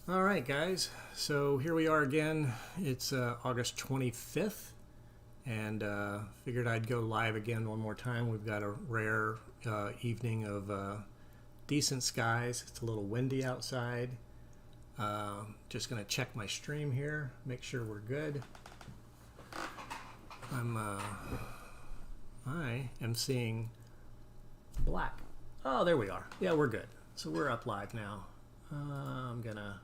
All right, guys. So here we are again. It's August 25th, and figured I'd go live again one more time. We've got a rare evening of decent skies. It's a little windy outside. Just going to check my stream here, make sure we're good. I am seeing black. Oh, there we are. Yeah, we're good. So we're up live now. I'm gonna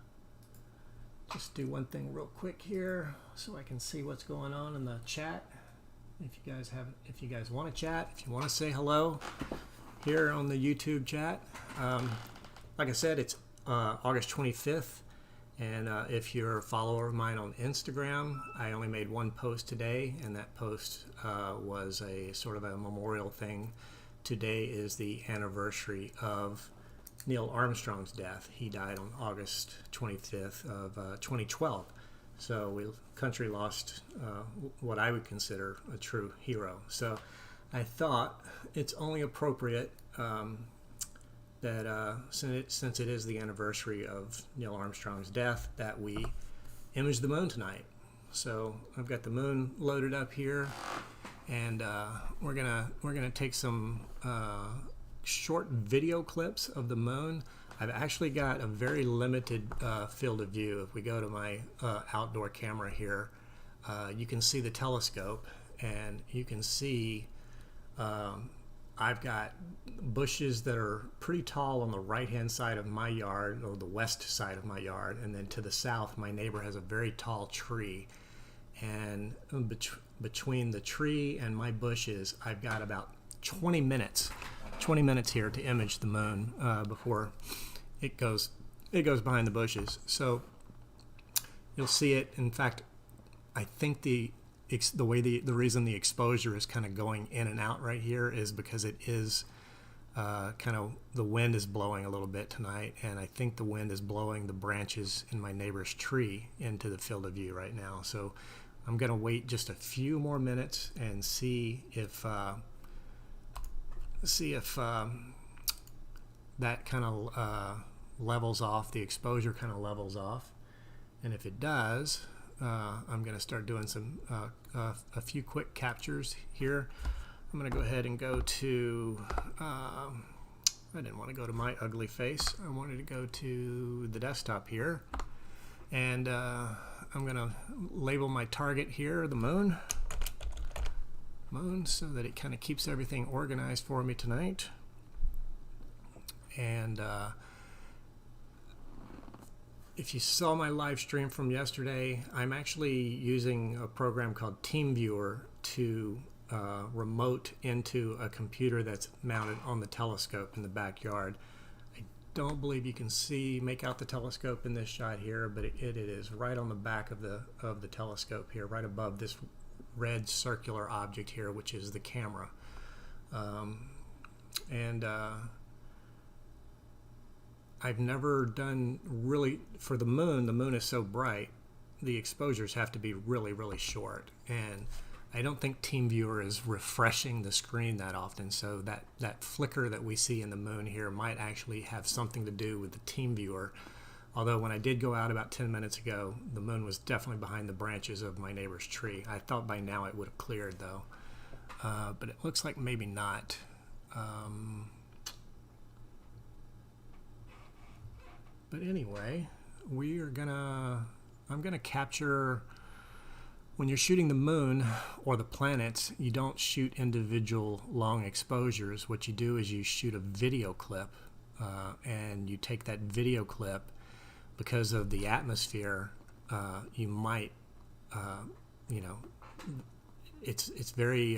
just do one thing real quick here so I can see what's going on in the chat. If you guys want to chat, if you want to say hello here on the YouTube chat. Like I said, it's August 25th, and if you're a follower of mine on Instagram, I only made one post today, and that post was a sort of a memorial thing. Today is the anniversary of Neil Armstrong's death. He died on August 25th of 2012. So the country lost what I would consider a true hero. So I thought it's only appropriate that since it is the anniversary of Neil Armstrong's death, that we image the moon tonight. So I've got the moon loaded up here, and we're gonna take some short video clips of the moon. I've actually got a very limited field of view. If we go to my outdoor camera here, you can see the telescope, and you can see I've got bushes that are pretty tall on the right hand side of my yard, or the west side of my yard, and then to the south my neighbor has a very tall tree, and between the tree and my bushes I've got about 20 minutes here to image the moon before it goes behind the bushes. So you'll see it. In fact, I think the reason the exposure is kind of going in and out right here is because it is kind of, the wind is blowing a little bit tonight, and I think the wind is blowing the branches in my neighbor's tree into the field of view right now. So I'm going to wait just a few more minutes and see if that kind of levels off, the exposure kind of levels off, and if it does, I'm going to start doing some a few quick captures here. I'm going to go ahead and go to I didn't want to go to my ugly face. I wanted to go to the desktop here, and I'm going to label my target here, the moon, so that it kind of keeps everything organized for me tonight. And if you saw my live stream from yesterday, I'm actually using a program called TeamViewer to remote into a computer that's mounted on the telescope in the backyard. I don't believe you can make out the telescope in this shot here, but it is right on the back of the telescope here, right above this red circular object here, which is the camera. I've never done really, for the moon is so bright, the exposures have to be really, really short, and I don't think TeamViewer is refreshing the screen that often, so that flicker that we see in the moon here might actually have something to do with the TeamViewer. Although when I did go out about 10 minutes ago, the moon was definitely behind the branches of my neighbor's tree. I thought by now it would have cleared, though. But it looks like maybe not. But anyway, I'm gonna capture, when you're shooting the moon or the planets, you don't shoot individual long exposures. What you do is you shoot a video clip, and you take that video clip. Because of the atmosphere, you might, it's very,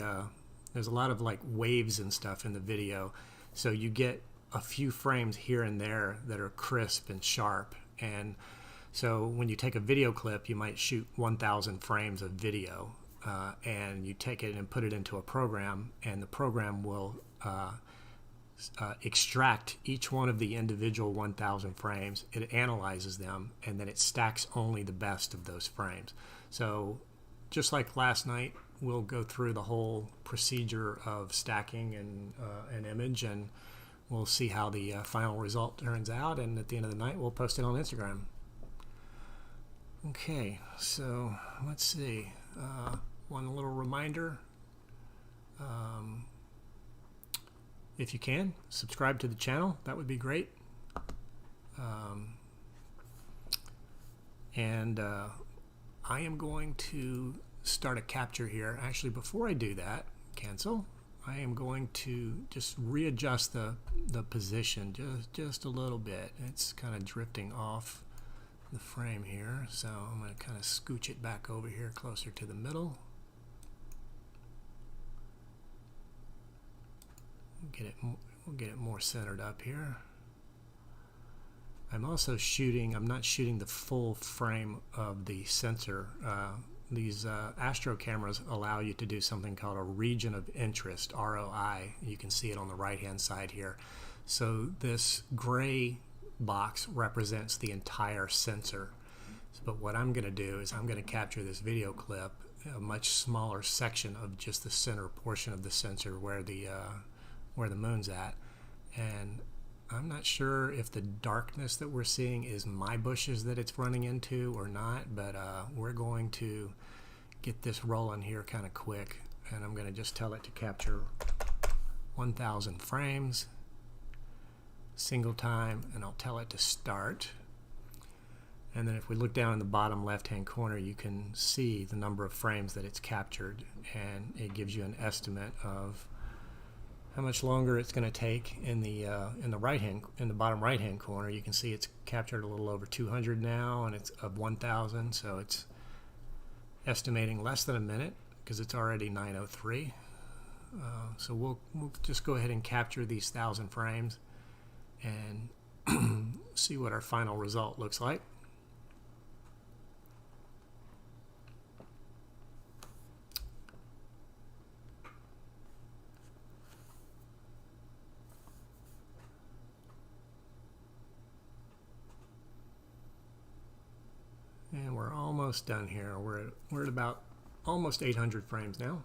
there's a lot of like waves and stuff in the video, so you get a few frames here and there that are crisp and sharp. And so when you take a video clip, you might shoot 1,000 frames of video, and you take it and put it into a program, and the program will extract each one of the individual 1,000 frames. It analyzes them, and then it stacks only the best of those frames. So just like last night, we'll go through the whole procedure of stacking an image, and we'll see how the final result turns out, and at the end of the night we'll post it on Instagram. Okay, so let's see. One little reminder. If you can, subscribe to the channel. That would be great. And I am going to start a capture here. Actually, before I do that, cancel. I am going to just readjust the position just a little bit. It's kind of drifting off the frame here, so I'm going to kind of scooch it back over here closer to the middle. We'll get it more centered up here. I'm also shooting, I'm not shooting the full frame of the sensor. These Astro cameras allow you to do something called a region of interest, ROI. You can see it on the right hand side here. So this gray box represents the entire sensor. But what I'm going to do is I'm going to capture this video clip, a much smaller section of just the center portion of the sensor where the moon's at. And I'm not sure if the darkness that we're seeing is my bushes that it's running into or not, but we're going to get this rolling here kind of quick, and I'm going to just tell it to capture 1,000 frames single time, and I'll tell it to start. And then if we look down in the bottom left hand corner, you can see the number of frames that it's captured, and it gives you an estimate of how much longer it's going to take. In the bottom right hand corner, you can see it's captured a little over 200 now, and it's of 1,000, so it's estimating less than a minute because it's already 9:03. So we'll just go ahead and capture these 1,000 frames and see what our final result looks like. And we're almost done here. We're at about almost 800 frames now.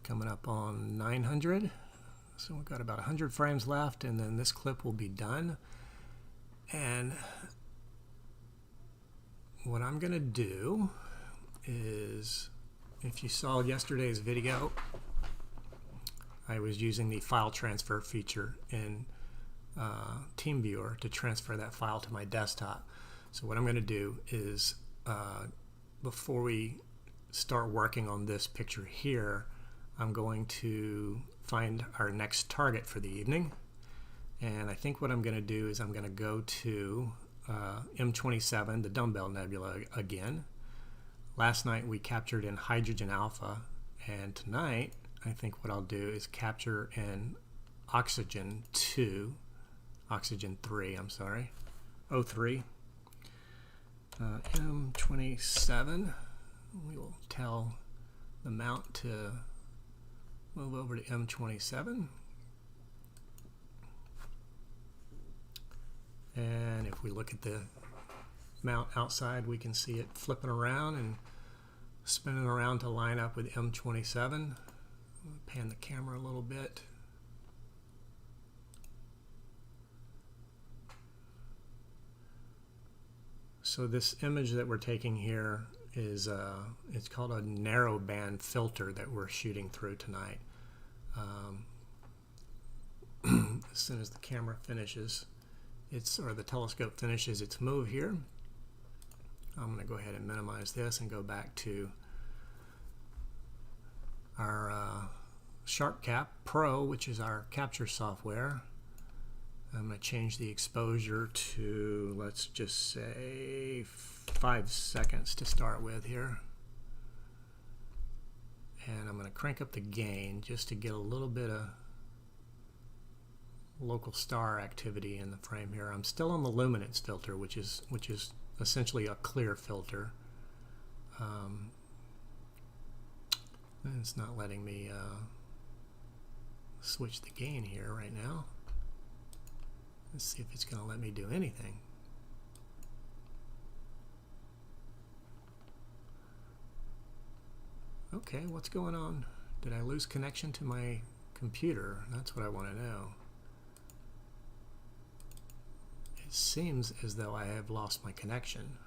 Coming up on 900. So we've got about 100 frames left, and then this clip will be done. And what I'm going to do is, if you saw yesterday's video, I was using the file transfer feature in TeamViewer to transfer that file to my desktop. So what I'm going to do is, before we start working on this picture here, I'm going to find our next target for the evening. And I think what I'm going to do is I'm going to go to M27, the Dumbbell Nebula again. Last night we captured in Hydrogen Alpha, and tonight I think what I'll do is capture in Oxygen 3, I'm sorry, O3. M27, we will tell the mount to move over to M27. And if we look at the mount outside, we can see it flipping around and spinning around to line up with M27. Pan the camera a little bit. So this image that we're taking here is it's called a narrowband filter that we're shooting through tonight. As soon as the camera finishes the telescope finishes its move here, I'm going to go ahead and minimize this and go back to our SharpCap Pro, which is our capture software. I'm going to change the exposure to, let's just say, 5 seconds to start with here. And I'm going to crank up the gain just to get a little bit of local star activity in the frame here. I'm still on the luminance filter, which is essentially a clear filter. And it's not letting me switch the gain here right now. Let's see if it's going to let me do anything. Okay, what's going on? Did I lose connection to my computer? That's what I want to know. It seems as though I have lost my connection.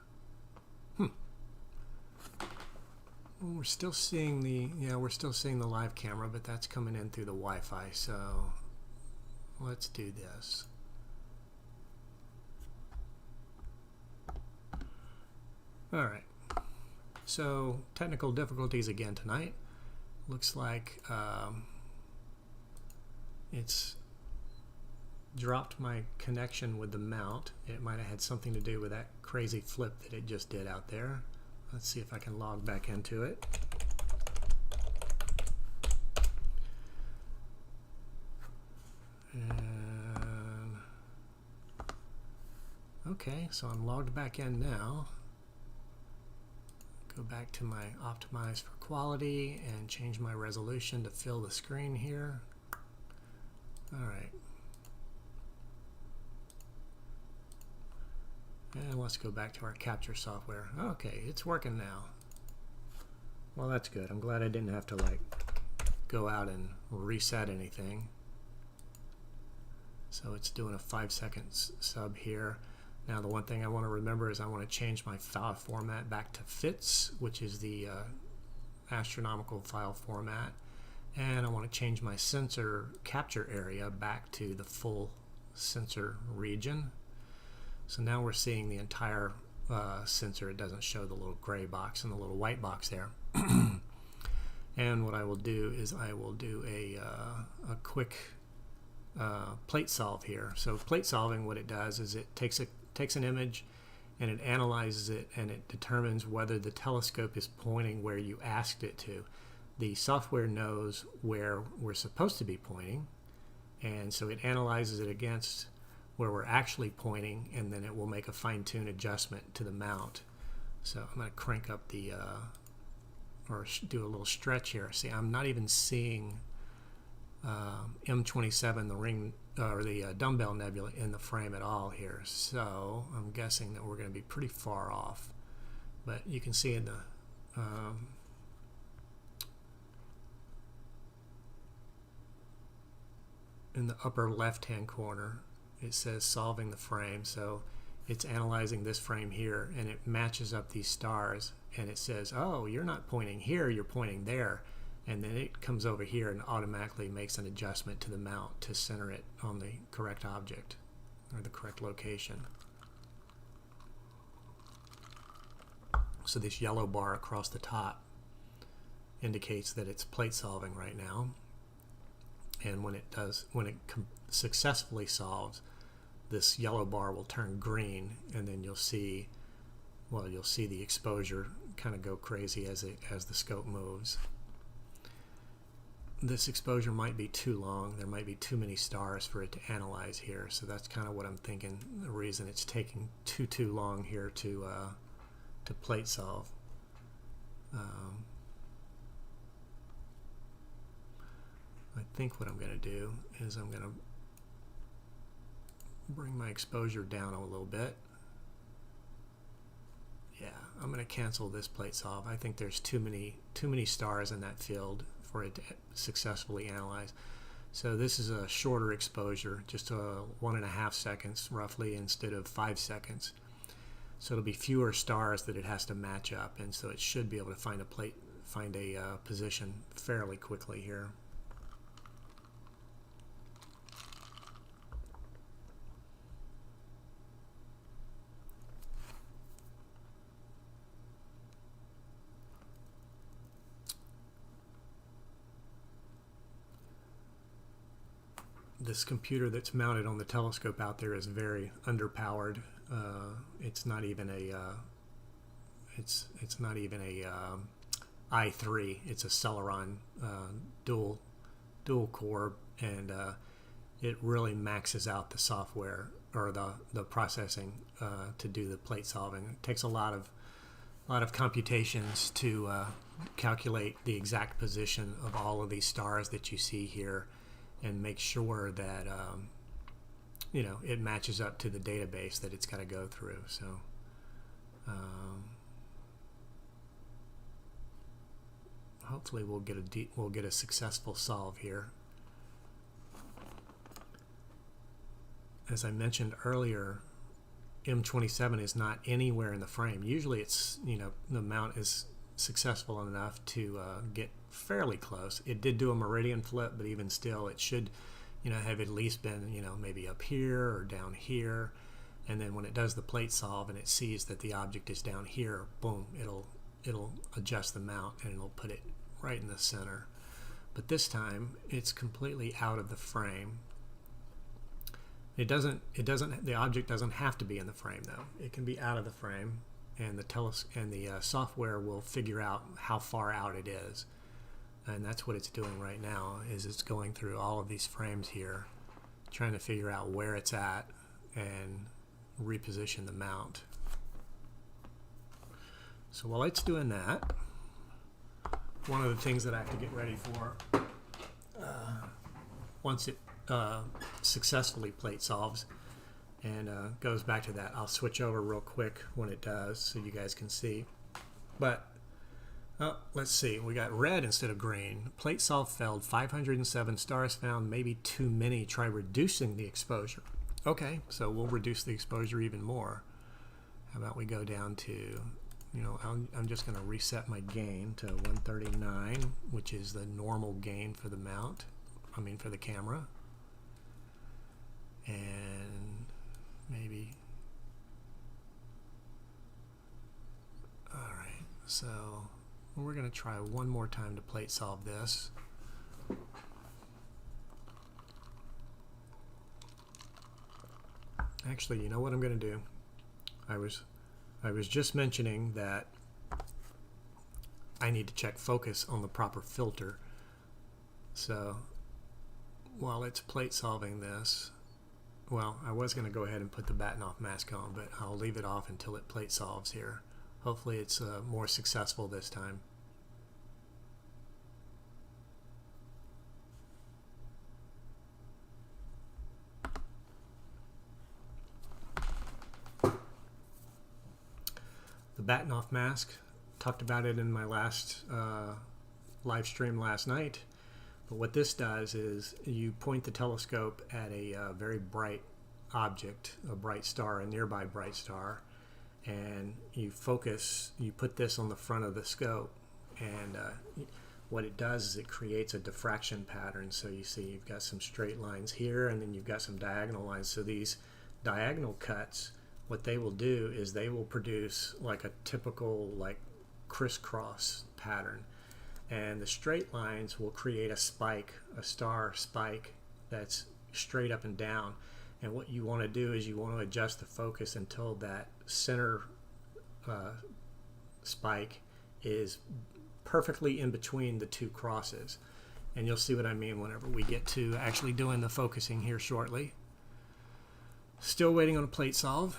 Well, we're still seeing the live camera, but that's coming in through the Wi-Fi. So let's do this. All right. So technical difficulties again tonight. Looks like it's dropped my connection with the mount. It might have had something to do with that crazy flip that it just did out there. Let's see if I can log back into it. And okay, so I'm logged back in now. Go back to my optimize for quality and change my resolution to fill the screen here. All right. And let's go back to our capture software. Okay, it's working now. Well, that's good. I'm glad I didn't have to like go out and reset anything. So it's doing a 5-second sub here. Now the one thing I want to remember is I want to change my file format back to FITS, which is the astronomical file format. And I want to change my sensor capture area back to the full sensor region. So now we're seeing the entire sensor. It doesn't show the little gray box and the little white box there. And what I will do is I will do a quick plate solve here. So plate solving, what it does is it takes an image and it analyzes it, and it determines whether the telescope is pointing where you asked it to. The software knows where we're supposed to be pointing, and so it analyzes it against where we're actually pointing, and then it will make a fine-tune adjustment to the mount. So I'm going to crank up the or do a little stretch here. See, I'm not even seeing M27, the ring or the dumbbell nebula, in the frame at all here. So I'm guessing that we're going to be pretty far off. But you can see in the upper left-hand corner, it says solving the frame. So it's analyzing this frame here, and it matches up these stars, and it says, oh, you're not pointing here, you're pointing there. And then it comes over here and automatically makes an adjustment to the mount to center it on the correct object or the correct location. So this yellow bar across the top indicates that it's plate solving right now. And when it successfully solves, this yellow bar will turn green, and then you'll see the exposure kind of go crazy as the scope moves. This exposure might be too long. There might be too many stars for it to analyze here. So that's kind of what I'm thinking. The reason it's taking too long here to plate solve. I think what I'm going to do is I'm going to bring my exposure down a little bit. Yeah, I'm going to cancel this plate solve. I think there's too many stars in that field for it to successfully analyze. So this is a shorter exposure, just 1.5 seconds roughly instead of 5 seconds. So it'll be fewer stars that it has to match up, and so it should be able to find a position fairly quickly here. This computer that's mounted on the telescope out there is very underpowered. It's not even a i3. It's a Celeron dual core, and it really maxes out the software or the processing to do the plate solving. It takes a lot of computations to calculate the exact position of all of these stars that you see here, and make sure that it matches up to the database that it's got to go through. So hopefully we'll get a successful solve here. As I mentioned earlier, M27 is not anywhere in the frame. Usually it's, the mount is successful enough to get fairly close. It did do a meridian flip, but even still it should, have at least been, maybe up here or down here. And then when it does the plate solve and it sees that the object is down here, boom, it'll adjust the mount and it'll put it right in the center. But this time it's completely out of the frame. The object doesn't have to be in the frame though. It can be out of the frame, and the software will figure out how far out it is. And that's what it's doing right now, is it's going through all of these frames here, trying to figure out where it's at and reposition the mount. So while it's doing that, one of the things that I have to get ready for, once it successfully plate solves and goes back to that, I'll switch over real quick when it does so you guys can see. But let's see, we got red instead of green. Plate solve failed, 507 stars found, maybe too many. Try reducing the exposure. Okay, so we'll reduce the exposure even more. How about we go down to, I'm just going to reset my gain to 139, which is the normal gain for the mount, for the camera. And maybe, all right, so we're going to try one more time to plate solve this. Actually, you know what I'm going to do? I was just mentioning that I need to check focus on the proper filter. So while it's plate solving this, well, I was going to go ahead and put the Bahtinov mask on, but I'll leave it off until it plate solves here. Hopefully it's more successful this time. The Bahtinov mask, talked about it in my last live stream last night. But what this does is you point the telescope at a very bright object, a bright star, a nearby bright star, and you focus, you put this on the front of the scope, and what it does is it creates a diffraction pattern. So you see you've got some straight lines here, and then you've got some diagonal lines. So these diagonal cuts, what they will do is they will produce like a typical crisscross pattern. And the straight lines will create a spike, a star spike that's straight up and down. And what you want to do is you want to adjust the focus until that center spike is perfectly in between the two crosses. And you'll see what I mean whenever we get to actually doing the focusing here shortly. Still waiting on a plate solve.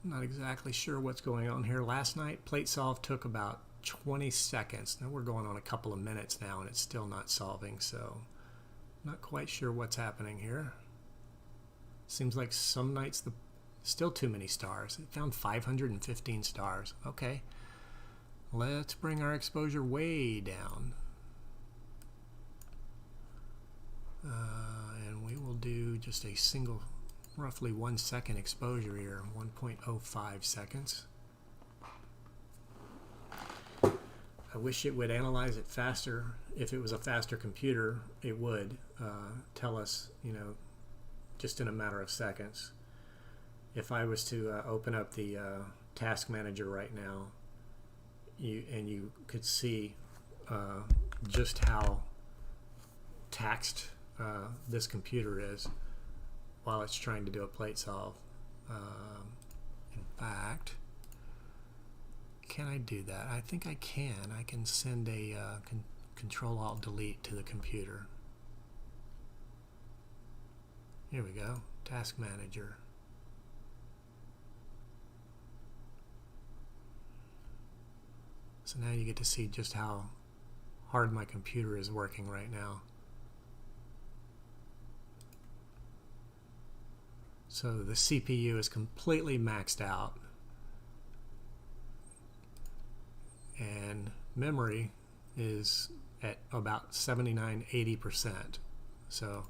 Not exactly sure what's going on here. Last night, plate solve took about 20 seconds. Now we're going on a couple of minutes now, and it's still not solving, so not quite sure what's happening here. Seems like some nights still too many stars. It found 515 stars. Okay, let's bring our exposure way down. And we will do just a single, roughly 1 second exposure here, 1.05 seconds. I wish it would analyze it faster. If it was a faster computer, it would tell us, just in a matter of seconds. If I was to open up the task manager right now, you could see just how taxed this computer is while it's trying to do a plate solve. In fact, can I do that? I think I can. I can send a Control-Alt-Delete to the computer. Here we go, Task Manager. So now you get to see just how hard my computer is working right now. So the CPU is completely maxed out, and memory is at about 79–80%. So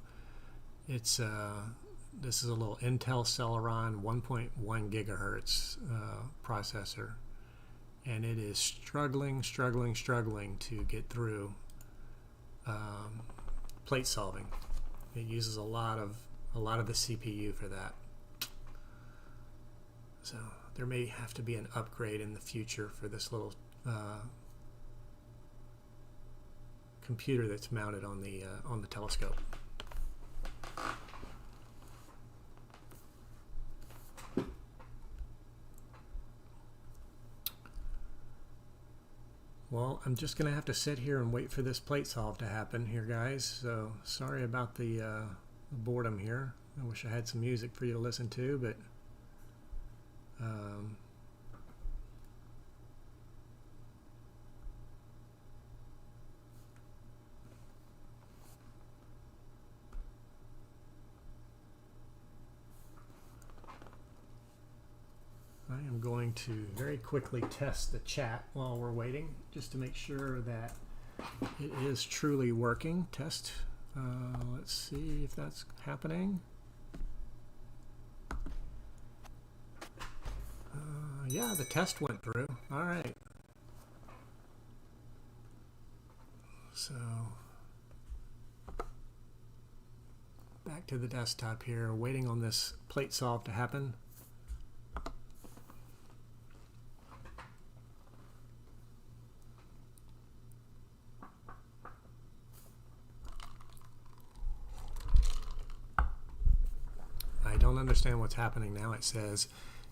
it's This is a little Intel Celeron 1.1 gigahertz processor, and it is struggling to get through plate solving. It uses a lot of the CPU for that. So there may have to be an upgrade in the future for this little computer that's mounted on the telescope. Well, I'm just going to have to sit here and wait for this plate solve to happen here, guys. So sorry about the boredom here. I wish I had some music for you to listen to, but I am going to very quickly test the chat while we're waiting, just to make sure that it is truly working. Test. Let's see if that's happening. Yeah, the test went through. All right. So back to the desktop here, waiting on this plate solve to happen. I don't understand what's happening now. It says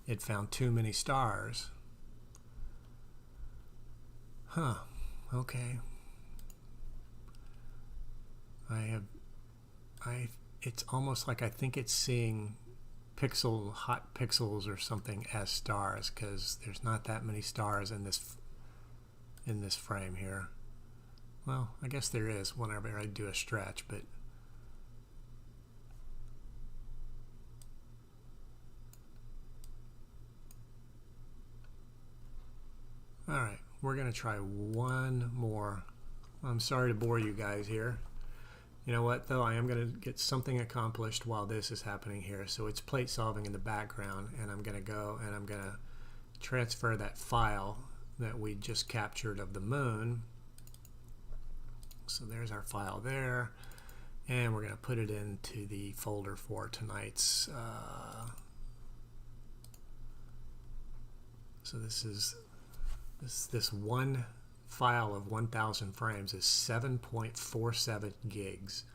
it found too many stars. Huh. Okay. It's almost like I think it's seeing hot pixels or something as stars, because there's not that many stars in this frame here. Well, I guess there is whenever I do a stretch, but all right, we're going to try one more. I'm sorry to bore you guys here. You know what, though? I am going to get something accomplished while this is happening here. So it's plate solving in the background, and I'm going to go and I'm going to transfer that file that we just captured of the moon. So there's our file there, and we're going to put it into the folder for tonight's. So this one file of 1,000 frames is 7.47 gigs.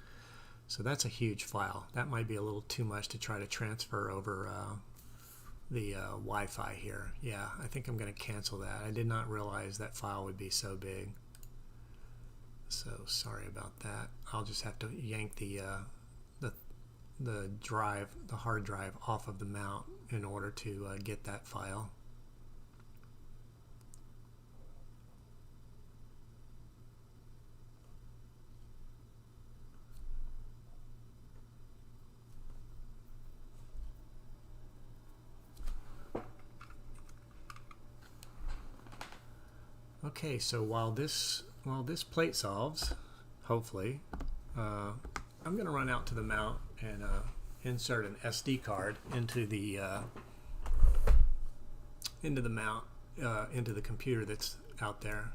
So that's a huge file. That might be a little too much to try to transfer over the Wi-Fi here. Yeah, I think I'm going to cancel that. I did not realize that file would be so big. So sorry about that. I'll just have to yank the hard drive off of the mount in order to get that file. Okay, so while this plate solves, hopefully, I'm going to run out to the mount and insert an SD card into the mount, into the computer that's out there.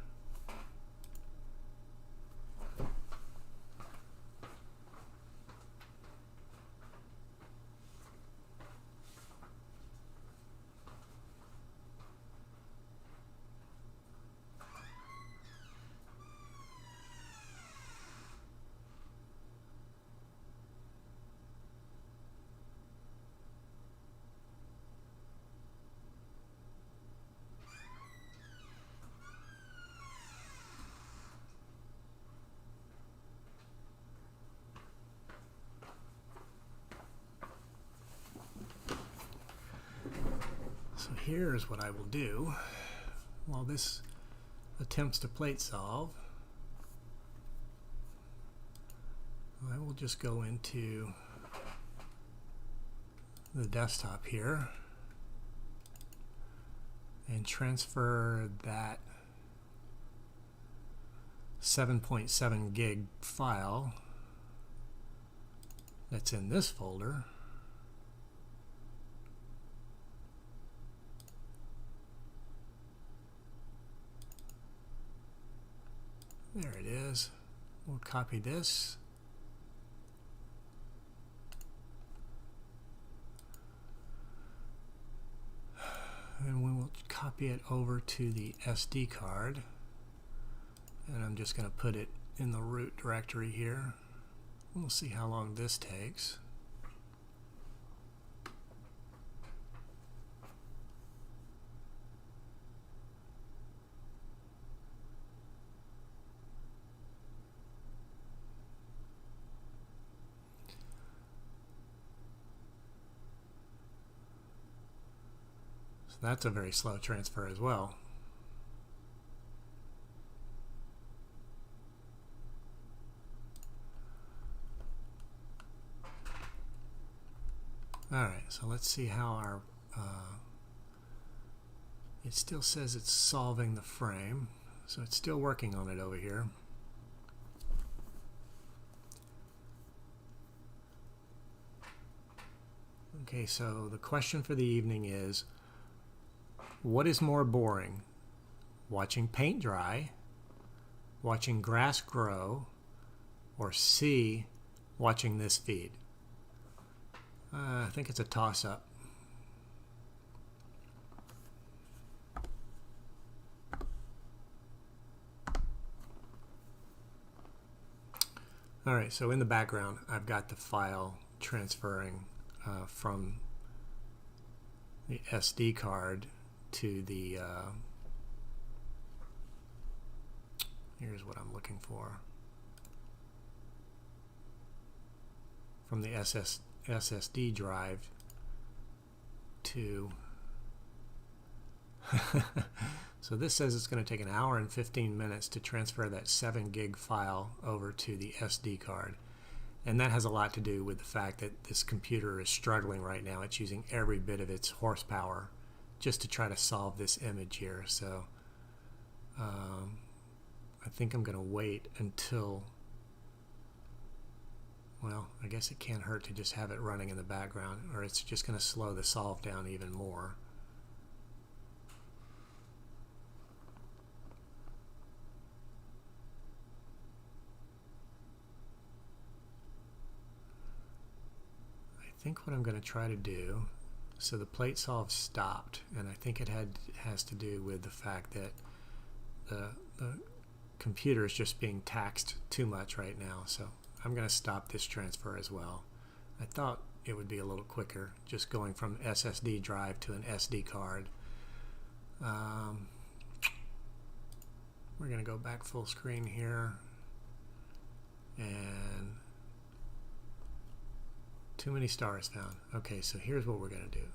So here's what I will do while this attempts to plate solve. I will just go into the desktop here and transfer that 7.7 gig file that's in this folder There it is. We'll copy this. And we will copy it over to the SD card. And I'm just going to put it in the root directory here. We'll see how long this takes. So that's a very slow transfer as well. Alright, so let's see how our, it still says it's solving the frame, so it's still working on it over here. Okay, so the question for the evening is, what is more boring? Watching paint dry, watching grass grow, or C, watching this feed? I think it's a toss-up. Alright, so in the background I've got the file transferring from the SD card to the here's what I'm looking for, from the SSD drive to so this says it's going to take 1 hour and 15 minutes to transfer that 7 gig file over to the SD card, and that has a lot to do with the fact that this computer is struggling right now. It's using every bit of its horsepower just to try to solve this image here. So I think I'm going to wait until, well, I guess it can't hurt to just have it running in the background, or it's just going to slow the solve down even more. I think what I'm going to try to do, so the plate solve stopped, and I think it has to do with the fact that the computer is just being taxed too much right now. So I'm going to stop this transfer as well. I thought it would be a little quicker just going from SSD drive to an SD card. We're going to go back full screen here, and too many stars found. Okay, so here's what we're going to do.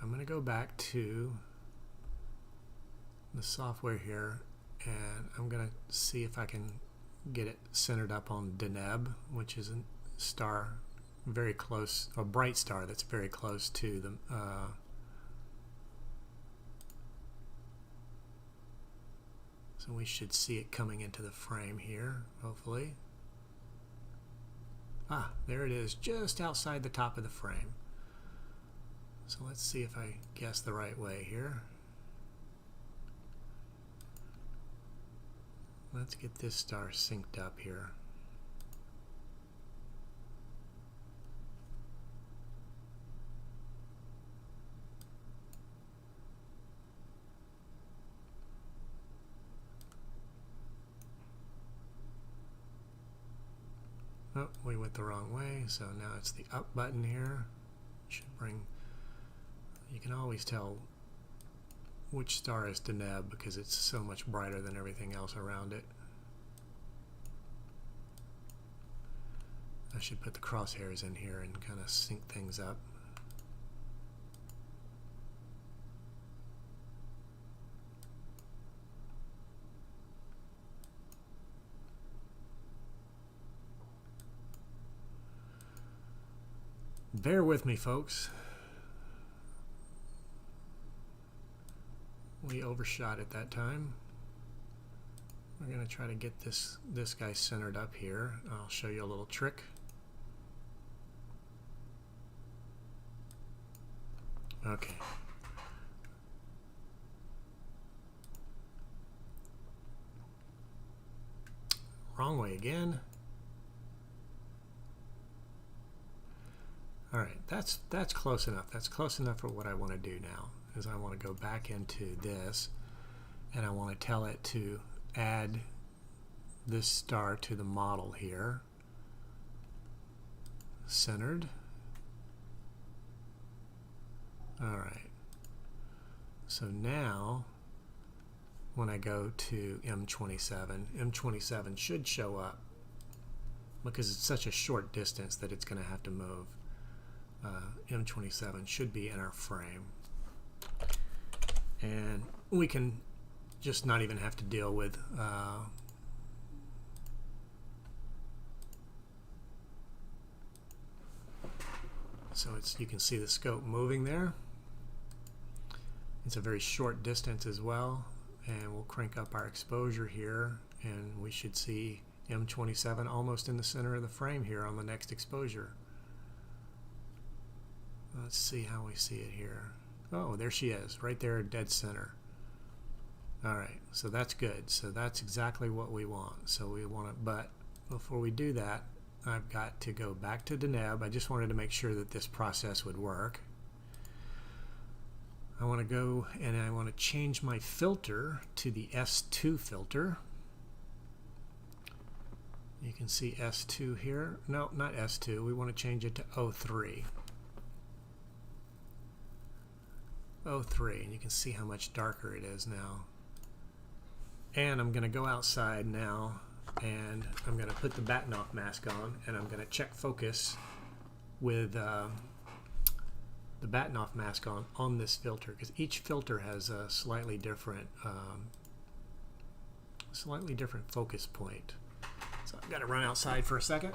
I'm going to go back to the software here, and I'm going to see if I can get it centered up on Deneb, which is a star very close, a bright star that's very close to the so we should see it coming into the frame here, hopefully. Ah, there it is, just outside the top of the frame. So let's see if I guess the right way here. Let's get this star synced up here. Oh, we went the wrong way, so now it's the up button here. Should bring, you can always tell which star is Deneb because it's so much brighter than everything else around it. I should put the crosshairs in here and kind of sync things up. Bear with me, folks. We overshot at that time. We're going to try to get this guy centered up here. I'll show you a little trick. Okay. wrong way again. All right, that's close enough. That's close enough for what I want to do now. Is I want to go back into this, and I want to tell it to add this star to the model here. Centered. All right. So now, when I go to M27, M27 should show up because it's such a short distance that it's going to have to move. M27 should be in our frame. And we can just not even have to deal with so you can see the scope moving there. It's a very short distance as well, and we'll crank up our exposure here, and we should see M27 almost in the center of the frame here on the next exposure. Let's see how we see it here. Oh, there she is, right there, dead center. All right, so that's good. So that's exactly what we want. So we want to, but before we do that, I've got to go back to Deneb. I just wanted to make sure that this process would work. I want to go and I want to change my filter to the S2 filter. You can see S2 here. No, not S2. We want to change it to O3. O3, and you can see how much darker it is now. And I'm going to go outside now, and I'm going to put the Bahtinov mask on, and I'm going to check focus with the Bahtinov mask on this filter, because each filter has a slightly different focus point. So I've got to run outside for a second.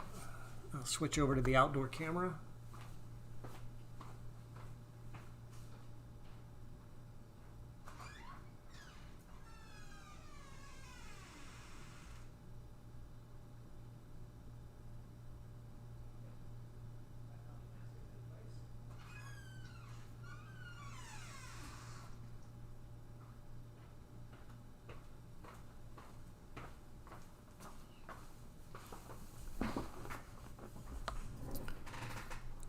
I'll switch over to the outdoor camera.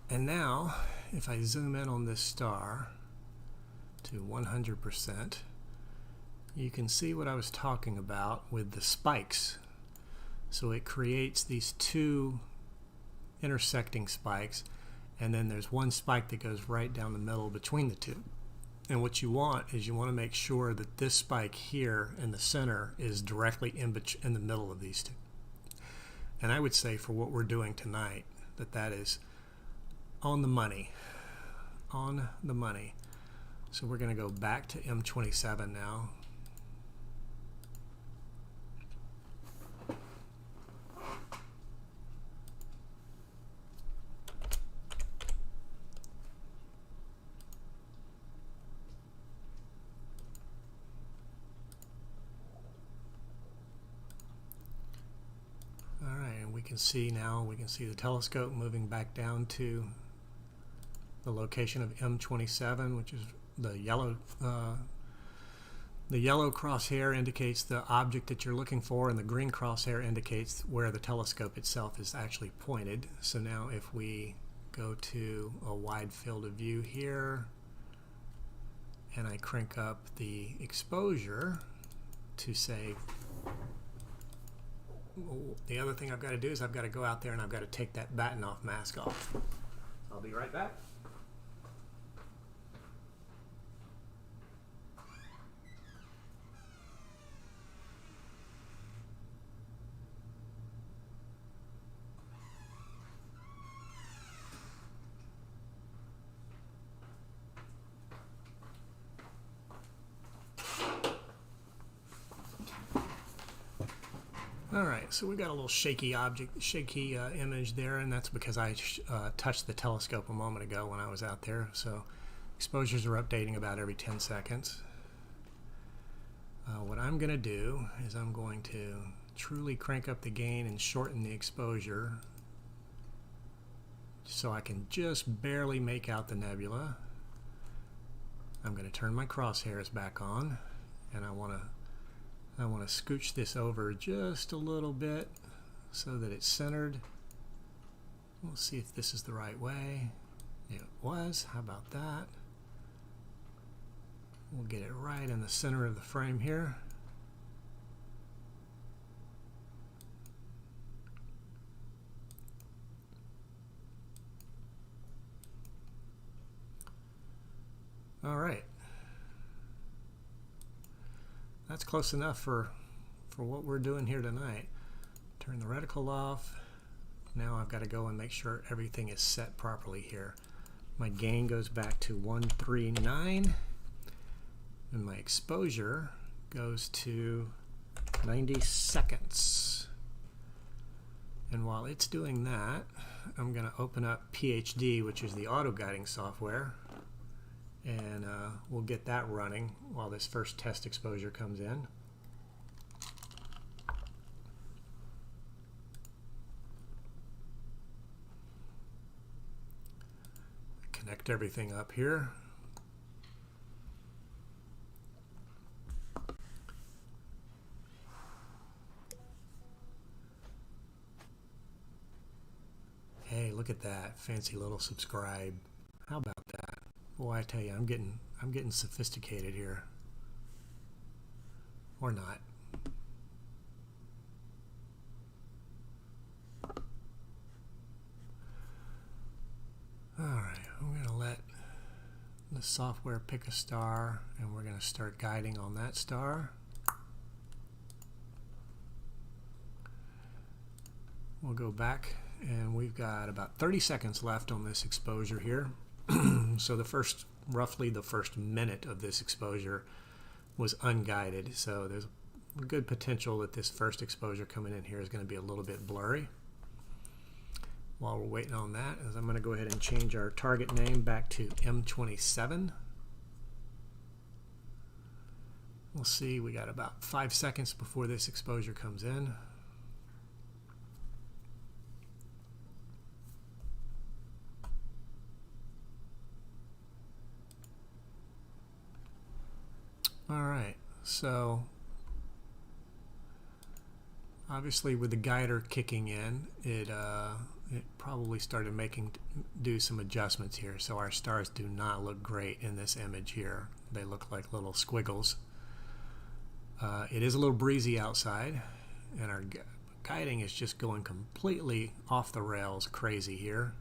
And now, if I zoom in on this star to 100%, you can see what I was talking about with the spikes. So it creates these two intersecting spikes, and then there's one spike that goes right down the middle between the two. And what you want is you want to make sure that this spike here in the center is directly in the middle of these two. And I would say for what we're doing tonight, that is on the money. On the money. So we're going to go back to M27 now. All right, and we can see the telescope moving back down to the location of M27, which is the yellow crosshair indicates the object that you're looking for, and the green crosshair indicates where the telescope itself is actually pointed. So now if we go to a wide field of view here, and I crank up the exposure to say, the other thing I've got to do is I've got to go out there and I've got to take that Bahtinov mask off. I'll be right back. Alright, so we got a little shaky image there, and that's because I touched the telescope a moment ago when I was out there. So exposures are updating about every 10 seconds. What I'm going to do is I'm going to truly crank up the gain and shorten the exposure so I can just barely make out the nebula. I'm going to turn my crosshairs back on, and I want to scooch this over just a little bit so that it's centered. We'll see if this is the right way. It was. How about that? We'll get it right in the center of the frame here. All right. That's close enough for what we're doing here tonight. Turn the reticle off. Now I've got to go and make sure everything is set properly here. My gain goes back to 139, and my exposure goes to 90 seconds. And while it's doing that, I'm going to open up PhD, which is the auto guiding software, and we'll get that running while this first test exposure comes in. Connect everything up here. Hey, look at that fancy little subscribe. How about that? Boy, I tell you, I'm getting sophisticated here. Or not. All right, I'm going to let the software pick a star, and we're going to start guiding on that star. We'll go back, and we've got about 30 seconds left on this exposure here. So roughly the first minute of this exposure was unguided. So there's a good potential that this first exposure coming in here is going to be a little bit blurry. While we're waiting on that, I'm going to go ahead and change our target name back to M27. We'll see, we got about 5 seconds before this exposure comes in. All right, so obviously with the guider kicking in, it probably started do some adjustments here. So our stars do not look great in this image here. They look like little squiggles. It is a little breezy outside, and our guiding is just going completely off the rails crazy here.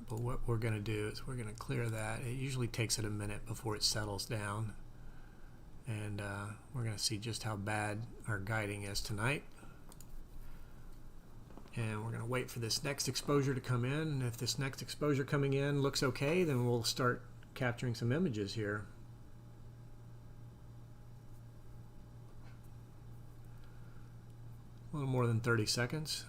But what we're going to do is we're going to clear that. It usually takes it a minute before it settles down. And we're going to see just how bad our guiding is tonight. And we're going to wait for this next exposure to come in. And if this next exposure coming in looks okay, then we'll start capturing some images here. A little more than 30 seconds.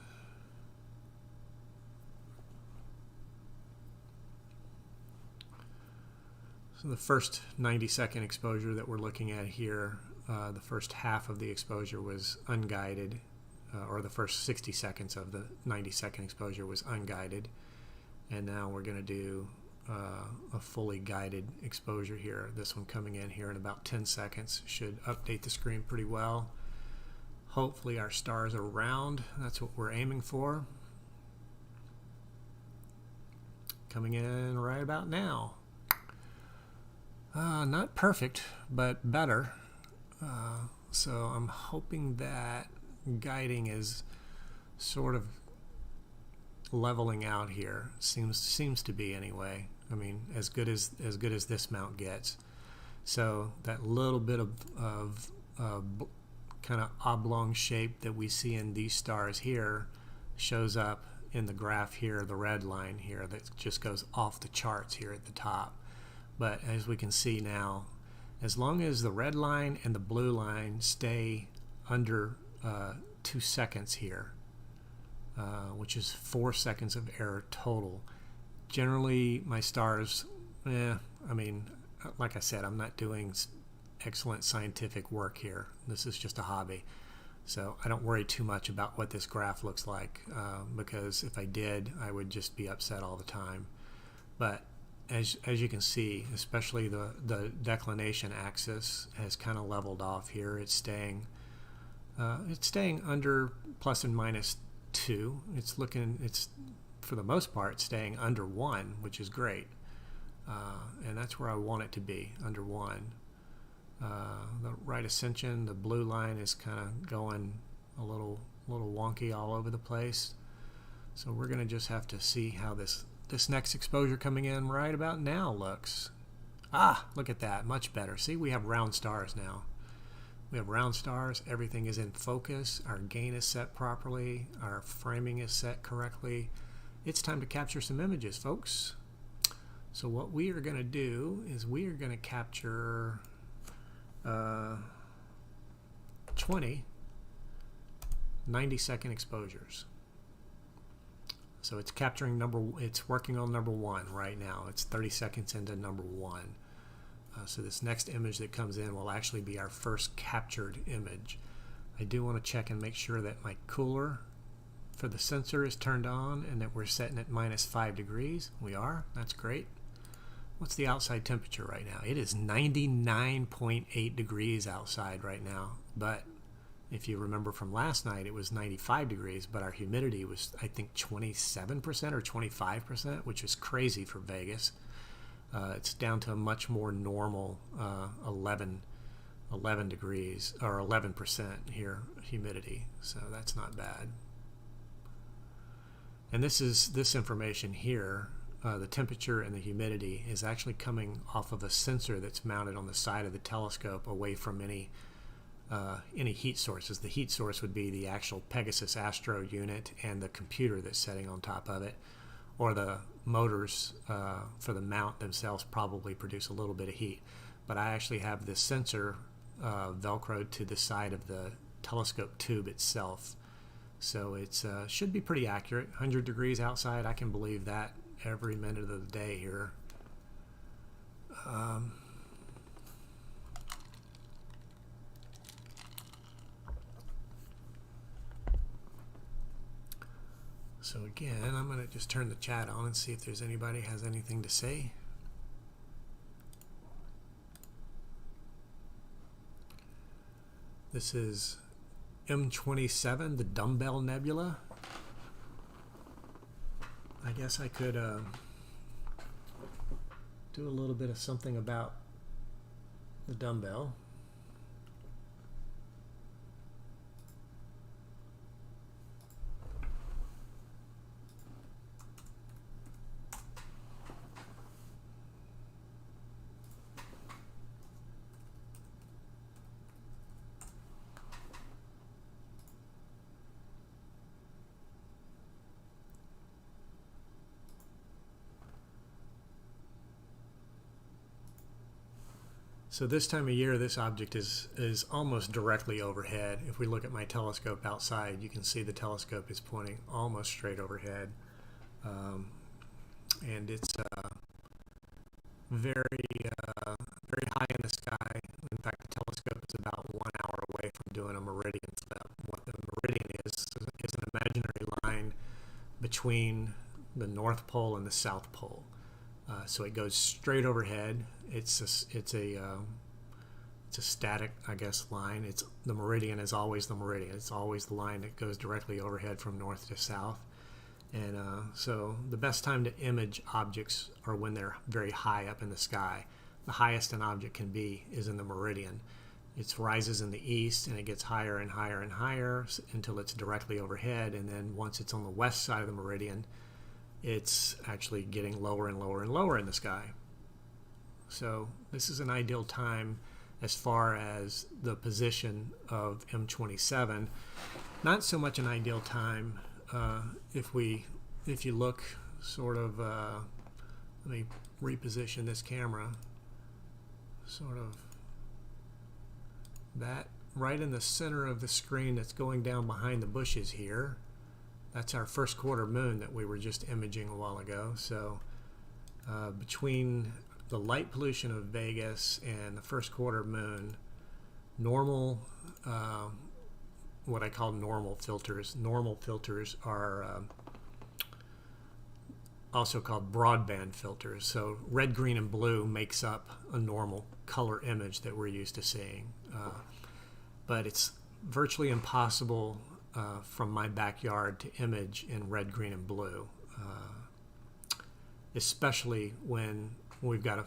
So the first 90-second exposure that we're looking at here, the first half of the exposure was unguided, or the first 60 seconds of the 90-second exposure was unguided. And now we're going to do a fully guided exposure here. This one coming in here in about 10 seconds should update the screen pretty well. Hopefully our stars are round. That's what we're aiming for. Coming in right about now. Not perfect, but better. So I'm hoping that guiding is sort of leveling out here. Seems to be anyway. I mean, as good as this mount gets. So that little bit of kind of oblong shape that we see in these stars here shows up in the graph here, the red line here that just goes off the charts here at the top. But as we can see now, as long as the red line and the blue line stay under 2 seconds here, which is 4 seconds of error total, generally my stars, I mean, like I said, I'm not doing excellent scientific work here. This is just a hobby. So I don't worry too much about what this graph looks like, because if I did, I would just be upset all the time. But as you can see, especially the declination axis has kind of leveled off here. It's staying It's staying under plus and minus 2. It's for the most part staying under 1, which is great. And that's where I want it to be, under 1. The right ascension, the blue line is kind of going a little wonky all over the place. So we're going to just have to see how this next exposure coming in right about now looks. Ah, look at that, much better. See, we have round stars now. We have round stars, everything is in focus, our gain is set properly, our framing is set correctly. It's time to capture some images, folks. So what we are going to do is we are going to capture 20 90-second exposures. So it's capturing it's working on number 1 right now. It's 30 seconds into number 1. So this next image that comes in will actually be our first captured image. I do want to check and make sure that my cooler for the sensor is turned on and that we're setting at -5 degrees. We are. That's great. What's the outside temperature right now? It is 99.8 degrees outside right now. But if you remember from last night, it was 95 degrees, but our humidity was, I think, 27% or 25%, which is crazy for Vegas. It's down to a much more normal 11 degrees, or 11% here, humidity. So that's not bad. And this information here, the temperature and the humidity, is actually coming off of a sensor that's mounted on the side of the telescope away from any heat sources. The heat source would be the actual Pegasus Astro unit and the computer that's sitting on top of it, or the motors for the mount themselves probably produce a little bit of heat. But I actually have this sensor velcroed to the side of the telescope tube itself. So it should be pretty accurate. 100 degrees outside, I can believe that every minute of the day here. So again, I'm going to just turn the chat on and see if there's anybody has anything to say. This is M27, the Dumbbell Nebula. I guess I could do a little bit of something about the dumbbell. So this time of year, this object is almost directly overhead. If we look at my telescope outside, you can see the telescope is pointing almost straight overhead. And it's very high in the sky. In fact, the telescope is about 1 hour away from doing a meridian flip. What the meridian is an imaginary line between the North Pole and the South Pole. So it goes straight overhead. It's a static, I guess, line. The meridian is always the meridian. It's always the line that goes directly overhead from north to south. And so the best time to image objects are when they're very high up in the sky. The highest an object can be is in the meridian. It rises in the east and it gets higher and higher and higher until it's directly overhead. And then once it's on the west side of the meridian, it's actually getting lower and lower and lower in the sky. So this is an ideal time as far as the position of M27. Not so much an ideal time if you look sort of, let me reposition this camera, sort of that right in the center of the screen that's going down behind the bushes here. That's our first quarter moon that we were just imaging a while ago. So between the light pollution of Vegas and the first quarter moon, normal, what I call normal filters are also called broadband filters. So red, green, and blue makes up a normal color image that we're used to seeing. But it's virtually impossible from my backyard to image in red, green, and blue, especially when we've got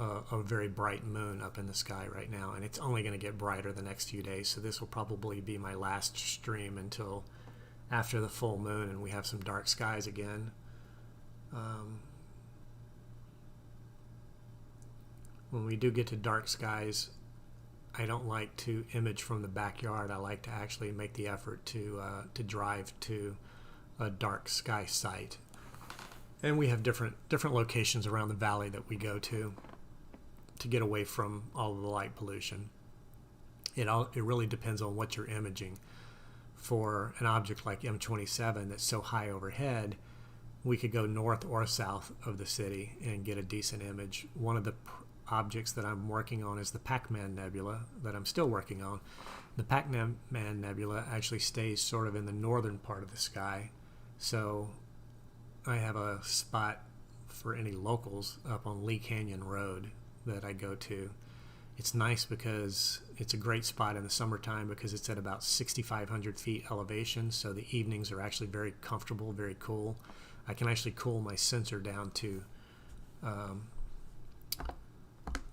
a very bright moon up in the sky right now, and it's only going to get brighter the next few days, so this will probably be my last stream until after the full moon and we have some dark skies again. When we do get to dark skies, I don't like to image from the backyard. I like to actually make the effort to drive to a dark sky site. And we have different locations around the valley that we go to get away from all of the light pollution. It really depends on what you're imaging. For an object like M27 that's so high overhead, we could go north or south of the city and get a decent image. One of the objects that I'm working on is the Pac-Man Nebula that I'm still working on. The Pac-Man Nebula actually stays sort of in the northern part of the sky, so I have a spot for any locals up on Lee Canyon Road that I go to. It's nice because it's a great spot in the summertime because it's at about 6,500 feet elevation, so the evenings are actually very comfortable, very cool. I can actually cool my sensor down to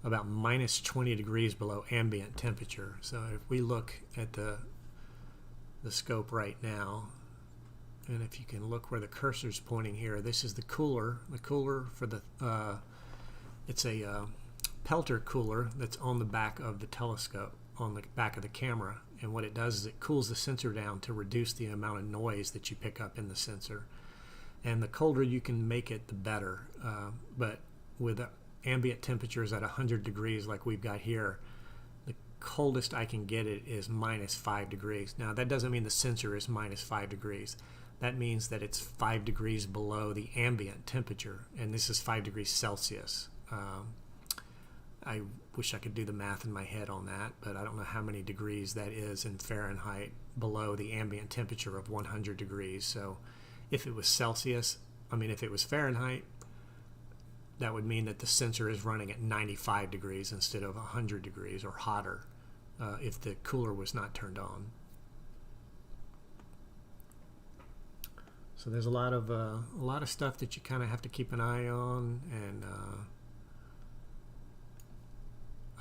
about minus 20 degrees below ambient temperature. So if we look at the scope right now, and if you can look where the cursor's pointing here, this is the cooler for the it's a Peltor cooler that's on the back of the telescope, on the back of the camera, and what it does is it cools the sensor down to reduce the amount of noise that you pick up in the sensor. And the colder you can make it, the better. But with ambient temperatures at 100 degrees like we've got here, the coldest I can get it is minus 5 degrees. Now that doesn't mean the sensor is minus 5 degrees. That means that it's 5 degrees below the ambient temperature, and this is 5 degrees Celsius. I wish I could do the math in my head on that, but I don't know how many degrees that is in Fahrenheit below the ambient temperature of 100 degrees. So if it was Celsius, if it was Fahrenheit, that would mean that the sensor is running at 95 degrees instead of 100 degrees or hotter if the cooler was not turned on. So there's a lot of stuff that you kind of have to keep an eye on, and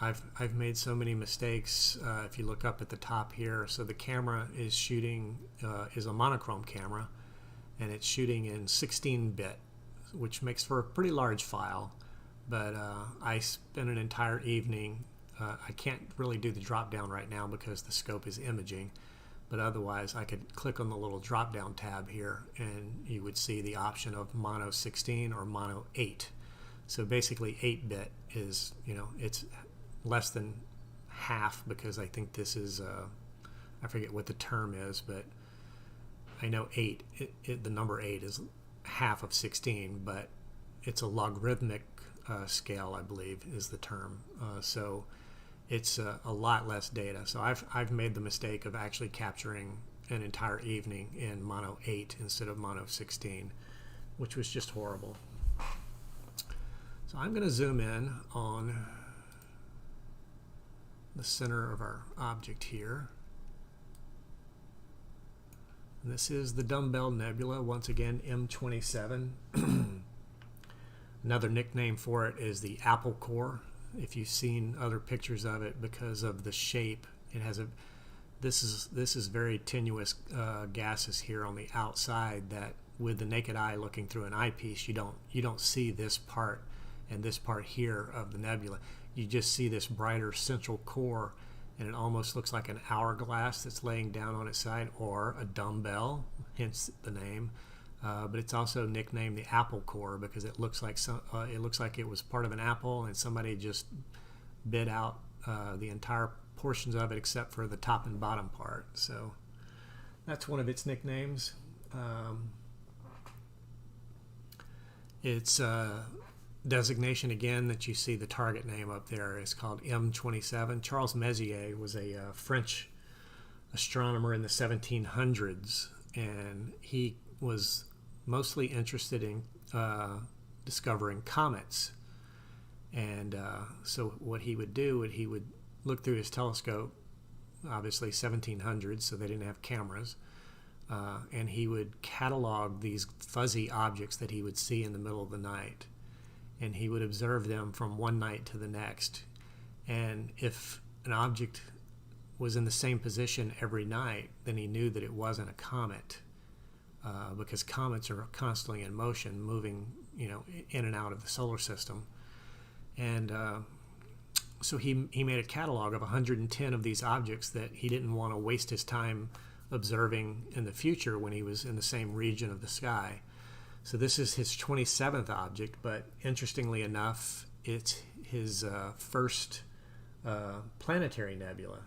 I've made so many mistakes. If you look up at the top here, so the camera is shooting is a monochrome camera, and it's shooting in 16-bit, which makes for a pretty large file. But I spent an entire evening. I can't really do the drop down right now because the scope is imaging, but otherwise I could click on the little drop down tab here and you would see the option of mono 16 or mono 8. So basically 8-bit is, it's less than half, because I think this is I forget what the term is, but I know 8, the number 8 is half of 16, but it's a logarithmic scale, I believe is the term. So it's a lot less data. So I've made the mistake of actually capturing an entire evening in mono 8 instead of mono 16, which was just horrible. So I'm going to zoom in on the center of our object here. And this is the Dumbbell Nebula, once again M27. Another nickname for it is the Apple Core. If you've seen other pictures of it, because of the shape, it has this is very tenuous gases here on the outside that with the naked eye looking through an eyepiece you don't see this part and this part here of the nebula. You just see this brighter central core, and it almost looks like an hourglass that's laying down on its side, or a dumbbell, hence the name. But it's also nicknamed the Apple Core because it looks like it was part of an apple, and somebody just bit out the entire portions of it except for the top and bottom part. So that's one of its nicknames. Its designation, again, that you see the target name up there, is called M27. Charles Messier was a French astronomer in the 1700s, and he was mostly interested in discovering comets. And so what he would do, he would look through his telescope obviously 1700s, so they didn't have cameras. And he would catalog these fuzzy objects that he would see in the middle of the night. And he would observe them from one night to the next. And if an object was in the same position every night, then he knew that it wasn't a comet, because comets are constantly in motion, moving, in and out of the solar system. And so he made a catalog of 110 of these objects that he didn't want to waste his time observing in the future when he was in the same region of the sky. So this is his 27th object, but interestingly enough, it's his first planetary nebula.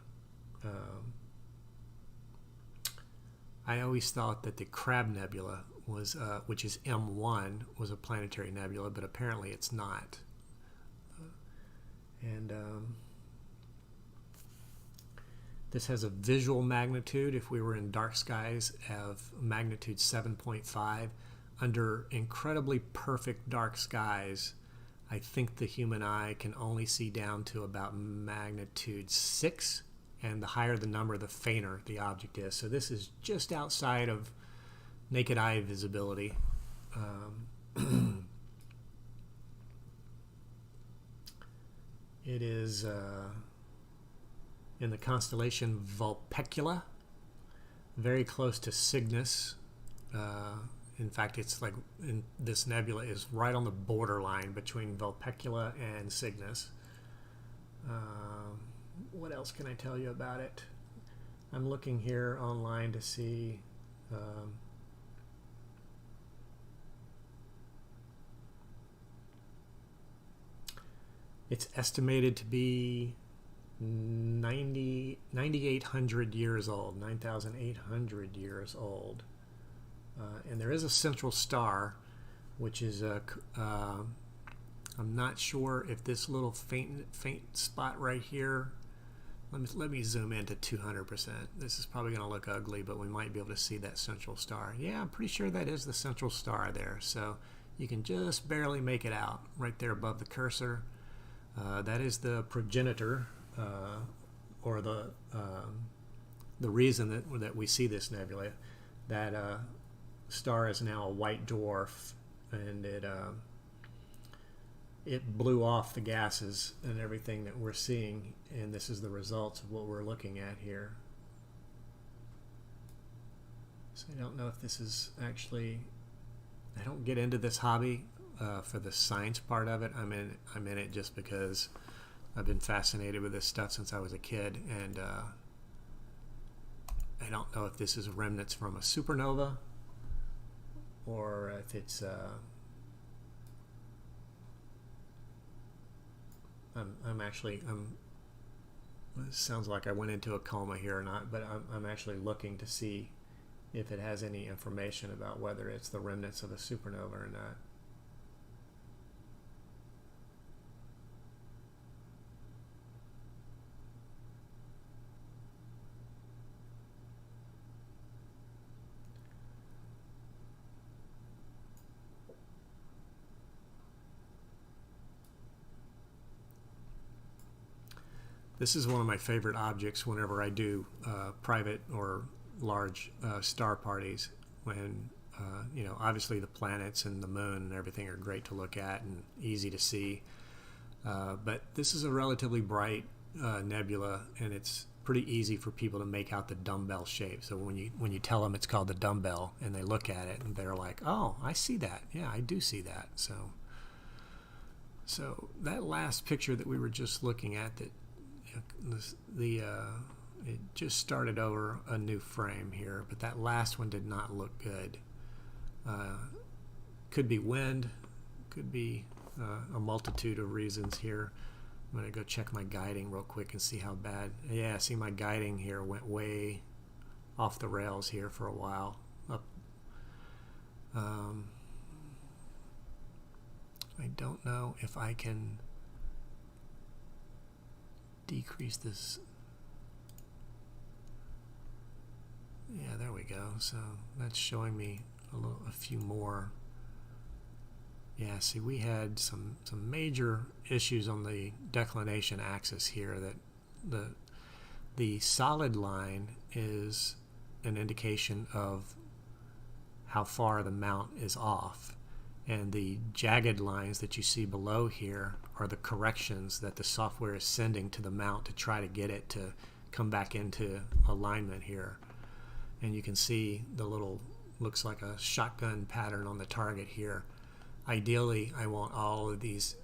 I always thought that the Crab Nebula was, which is M1, was a planetary nebula, but apparently it's not. This has a visual magnitude, if we were in dark skies, of magnitude 7.5. Under incredibly perfect dark skies, I think the human eye can only see down to about magnitude 6, and the higher the number, the fainter the object is. So this is just outside of naked eye visibility. It is in the constellation Vulpecula, very close to Cygnus. In fact, it's like this nebula is right on the borderline between Vulpecula and Cygnus. What else can I tell you about it? I'm looking here online to see. It's estimated to be 9,800 years old, 9,800 years old. And there is a central star, which is I'm not sure if this little faint spot right here. Let me zoom into 200%. This is probably going to look ugly, but we might be able to see that central star. Yeah, I'm pretty sure that is the central star there. So you can just barely make it out right there above the cursor. That is the progenitor, or the reason that we see this nebula. That star is now a white dwarf, and it blew off the gases and everything that we're seeing, and this is the results of what we're looking at here. So I don't know if this is actually, I don't get into this hobby for the science part of it. I'm in it just because I've been fascinated with this stuff since I was a kid, and I don't know if this is remnants from a supernova or if it's it sounds like I went into a coma here or not, but I'm actually looking to see if it has any information about whether it's the remnants of a supernova or not. This is one of my favorite objects whenever I do private or large star parties, when obviously the planets and the moon and everything are great to look at and easy to see, but this is a relatively bright nebula, and it's pretty easy for people to make out the dumbbell shape. So when you tell them it's called the dumbbell and they look at it and they're like, oh, I see that. Yeah, I do see that. So that last picture that we were just looking at, that it just started over a new frame here, but that last one did not look good. Could be wind, could be a multitude of reasons here. I'm going to go check my guiding real quick and see how bad. Yeah, see, my guiding here went way off the rails here for a while. I don't know if I can decrease this. Yeah, there we go. So that's showing me a few more. Yeah, see, we had some major issues on the declination axis here, that The solid line is an indication of how far the mount is off, and the jagged lines that you see below here are the corrections that the software is sending to the mount to try to get it to come back into alignment here. And you can see the little, looks like a shotgun pattern on the target here. Ideally, I want all of these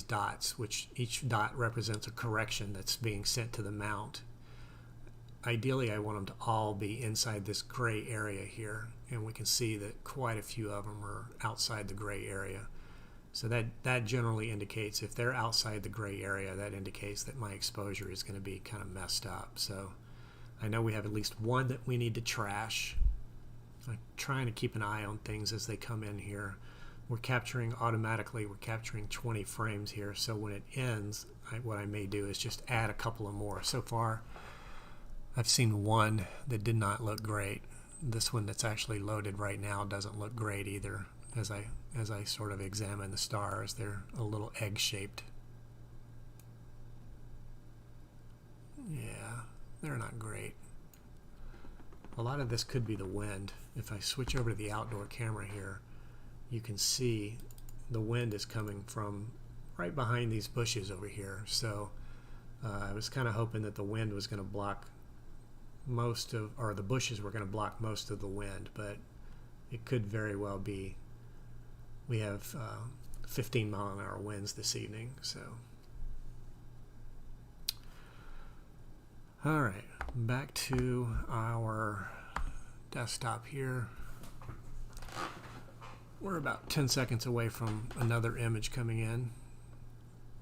dots, which each dot represents a correction that's being sent to the mount. Ideally, I want them to all be inside this gray area here, and we can see that quite a few of them are outside the gray area. So that generally indicates, if they're outside the gray area, that indicates that my exposure is going to be kind of messed up. So I know we have at least one that we need to trash. I'm trying to keep an eye on things as they come in here. We're capturing automatically, we're capturing 20 frames here, so when it ends, what I may do is just add a couple of more. So far, I've seen one that did not look great. This one that's actually loaded right now doesn't look great either. As I sort of examine the stars, they're a little egg-shaped. Yeah, they're not great. A lot of this could be the wind. If I switch over to the outdoor camera here, you can see the wind is coming from right behind these bushes over here. So I was kind of hoping that the wind was going to block most of, or the bushes were going to block most of the wind, but it could very well be. We have 15-mile-an-hour winds this evening, so. All right, back to our desktop here. We're about 10 seconds away from another image coming in.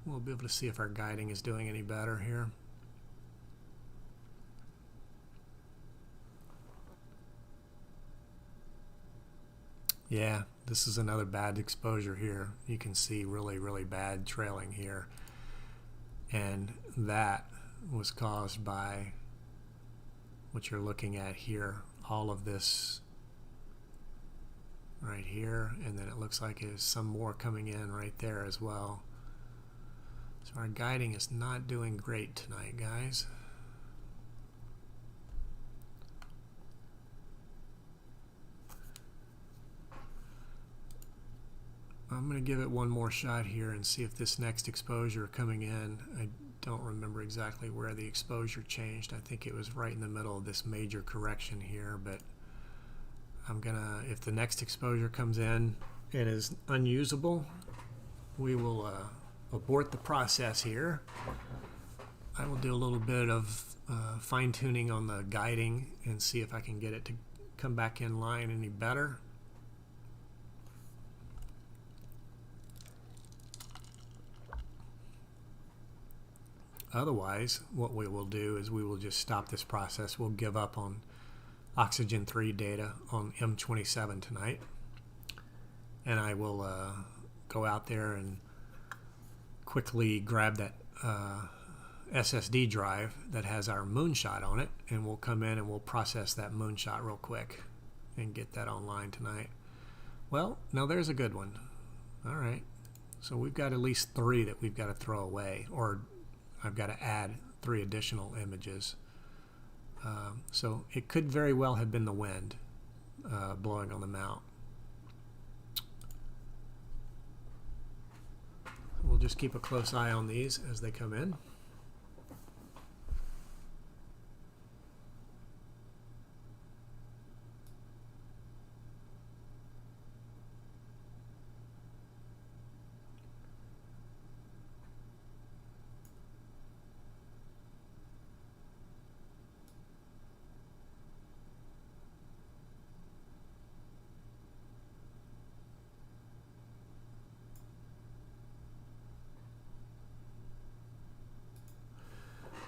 We'll be able to see if our guiding is doing any better here. Yeah, this is another bad exposure here. You can see really, really bad trailing here. And that was caused by what you're looking at here. All of this right here, and then it looks like there's some more coming in right there as well. So our guiding is not doing great tonight, guys. I'm going to give it one more shot here and see if this next exposure coming in, I don't remember exactly where the exposure changed. I think it was right in the middle of this major correction here, but I'm gonna, if the next exposure comes in and is unusable, we will abort the process here. I will do a little bit of fine-tuning on the guiding and see if I can get it to come back in line any better. Otherwise, what we will do is we will just stop this process. We'll give up on Oxygen 3 data on M27 tonight, and I will go out there and quickly grab that SSD drive that has our moonshot on it, and we'll come in and we'll process that moonshot real quick and get that online tonight. Well, now there's a good one. All right, so we've got at least 3 that we've got to throw away, or I've got to add 3 additional images. So it could very well have been the wind blowing on the mount. We'll just keep a close eye on these as they come in.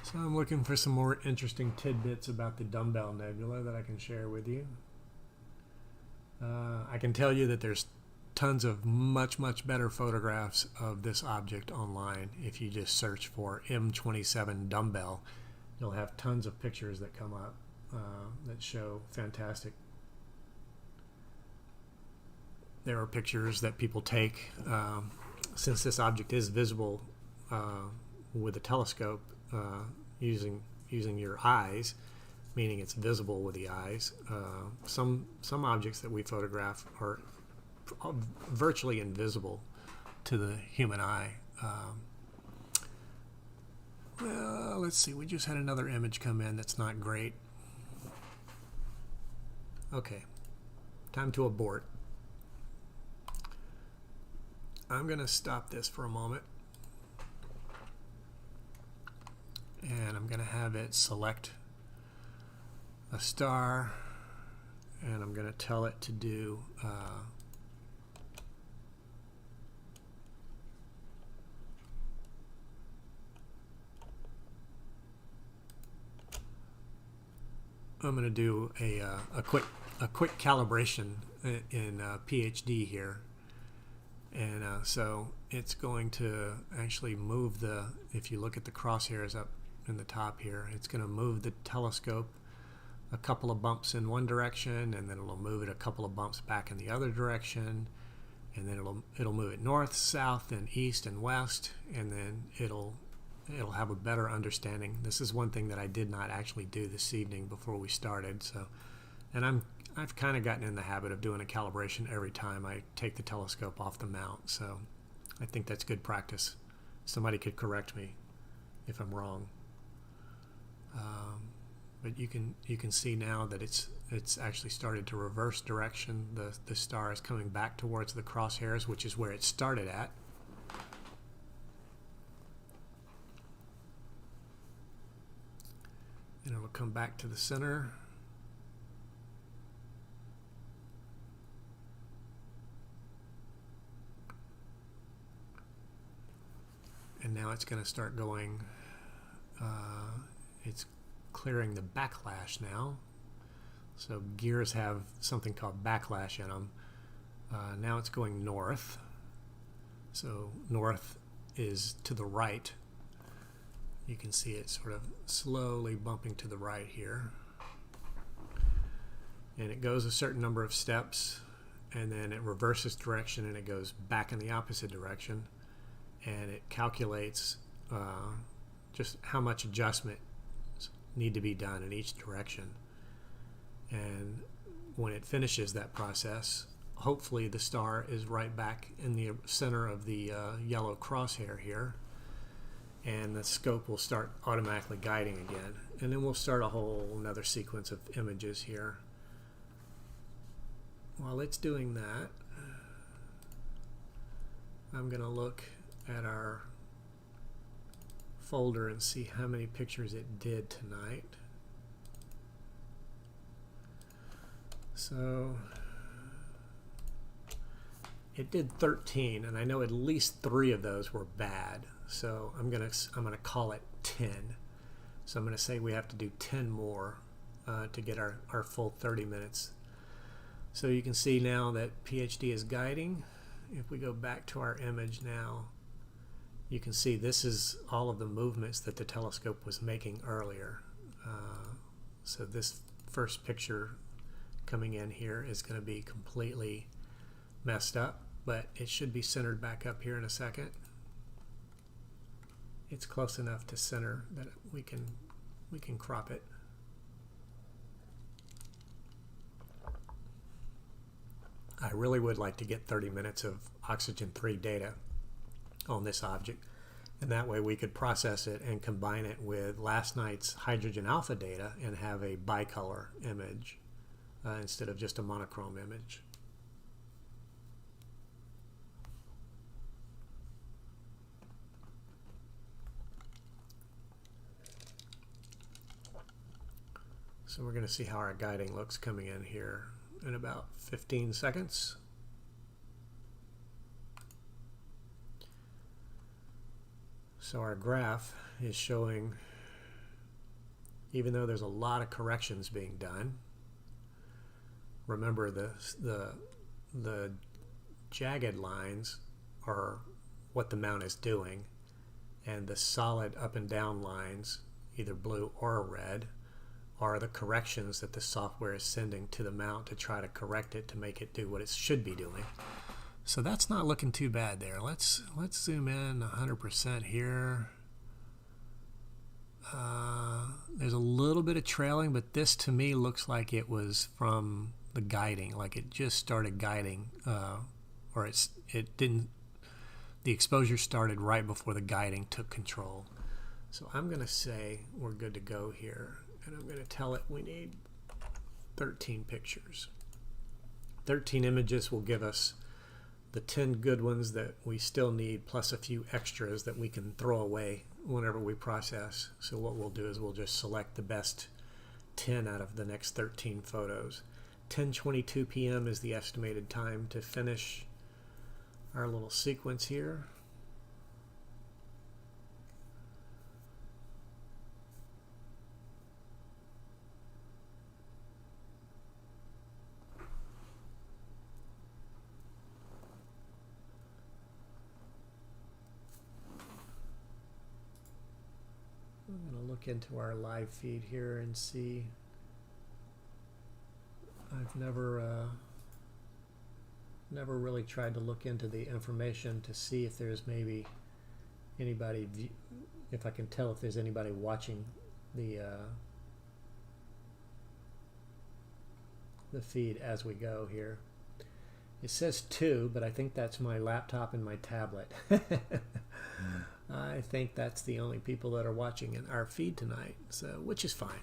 So I'm looking for some more interesting tidbits about the Dumbbell Nebula that I can share with you. I can tell you that there's tons of much better photographs of this object online. If you just search for M27 dumbbell, you'll have tons of pictures that come up that show fantastic. There are pictures that people take since this object is visible with a telescope using using your eyes, meaning it's visible with the eyes. Some objects that we photograph are virtually invisible to the human eye. Well, let's see. We just had another image come in that's not great. Okay, time to abort. I'm going to stop this for a moment. And I'm going to have it select a star, and I'm going to tell it to do I'm going to do a quick calibration in PhD here, and so it's going to actually move the, if you look at the crosshairs up in the top here, it's going to move the telescope a couple of bumps in one direction, and then it'll move it a couple of bumps back in the other direction, and then it'll move it north, south, and east and west, and then it'll have a better understanding. This is one thing that I did not actually do this evening before we started. So, and I've kind of gotten in the habit of doing a calibration every time I take the telescope off the mount. So, I think that's good practice. Somebody could correct me if I'm wrong. But you can see now that it's actually started to reverse direction. The star is coming back towards the crosshairs, which is where it started at. And it'll come back to the center. And now it's going to start going, it's clearing the backlash now. So gears have something called backlash in them. Now it's going north. So north is to the right. You can see it sort of slowly bumping to the right here. And it goes a certain number of steps, and then it reverses direction and it goes back in the opposite direction. And it calculates just how much adjustment need to be done in each direction. And when it finishes that process, hopefully the star is right back in the center of the yellow crosshair here. And the scope will start automatically guiding again. And then we'll start a whole another sequence of images here. While it's doing that, I'm going to look at our folder and see how many pictures it did tonight. So it did 13, and I know at least 3 of those were bad. So I'm gonna call it 10. So I'm gonna say we have to do 10 more to get our full 30 minutes. So you can see now that PhD is guiding. If we go back to our image now, you can see this is all of the movements that the telescope was making earlier. So this first picture coming in here is going to be completely messed up, but it should be centered back up here in a second. It's close enough to center that we can crop it. I really would like to get 30 minutes of oxygen 3 data on this object, and that way we could process it and combine it with last night's hydrogen alpha data and have a bicolor image instead of just a monochrome image. So we're going to see how our guiding looks coming in here in about 15 seconds. So our graph is showing, even though there's a lot of corrections being done, remember the jagged lines are what the mount is doing, and the solid up and down lines, either blue or red, are the corrections that the software is sending to the mount to try to correct it to make it do what it should be doing. So that's not looking too bad there. Let's zoom in 100% here. there's a little bit of trailing, but this to me looks like it was from the guiding, like it just started guiding, or it didn't. The exposure started right before the guiding took control. So I'm going to say we're good to go here, and I'm going to tell it we need 13 pictures. 13 images will give us the 10 good ones that we still need, plus a few extras that we can throw away whenever we process. So what we'll do is we'll just select the best 10 out of the next 13 photos. 10:22 p.m. is the estimated time to finish our little sequence here. I'm going to look into our live feed here and see. I've never really tried to look into the information to see if there's maybe anybody, if I can tell if there's anybody watching the feed as we go here. It says 2, but I think that's my laptop and my tablet. I think that's the only people that are watching in our feed tonight, so which is fine.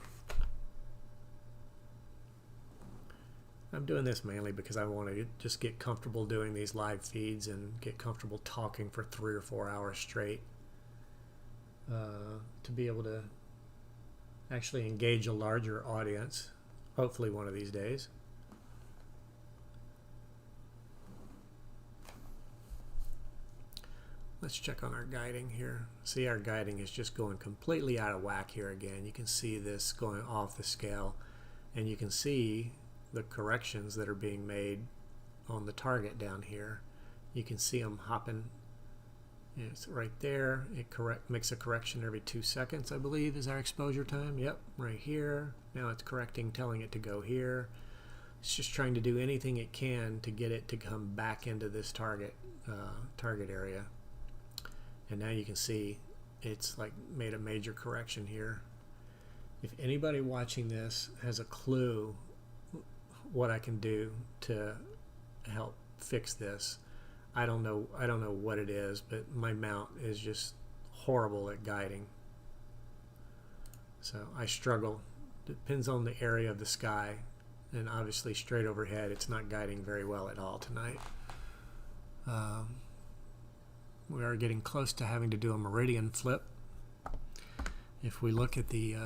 I'm doing this mainly because I want to just get comfortable doing these live feeds and get comfortable talking for 3 or 4 hours straight, to be able to actually engage a larger audience, hopefully one of these days. Let's check on our guiding here. See, our guiding is just going completely out of whack here again. You can see this going off the scale, and you can see the corrections that are being made on the target down here. You can see them hopping. It's right there. It makes a correction every 2 seconds, I believe, is our exposure time. Yep, right here. Now it's correcting, telling it to go here. It's just trying to do anything it can to get it to come back into this target area. And now you can see it's like made a major correction here. If anybody watching this has a clue what I can do to help fix this, I don't know what it is, but my mount is just horrible at guiding. So I struggle. Depends on the area of the sky, and obviously straight overhead it's not guiding very well at all tonight. We are getting close to having to do a meridian flip. If we look at the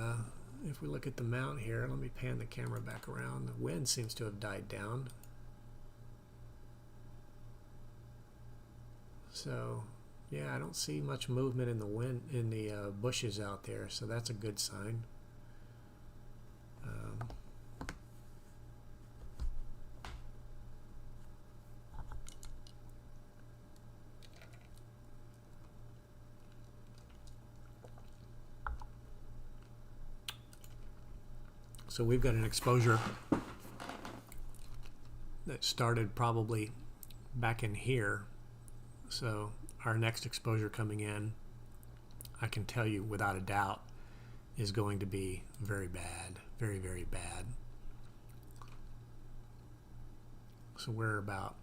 mount here, let me pan the camera back around. The wind seems to have died down. So, yeah, I don't see much movement in the wind in the bushes out there, so that's a good sign. So we've got an exposure that started probably back in here. So our next exposure coming in, I can tell you without a doubt, is going to be very bad, very, very bad. So we're about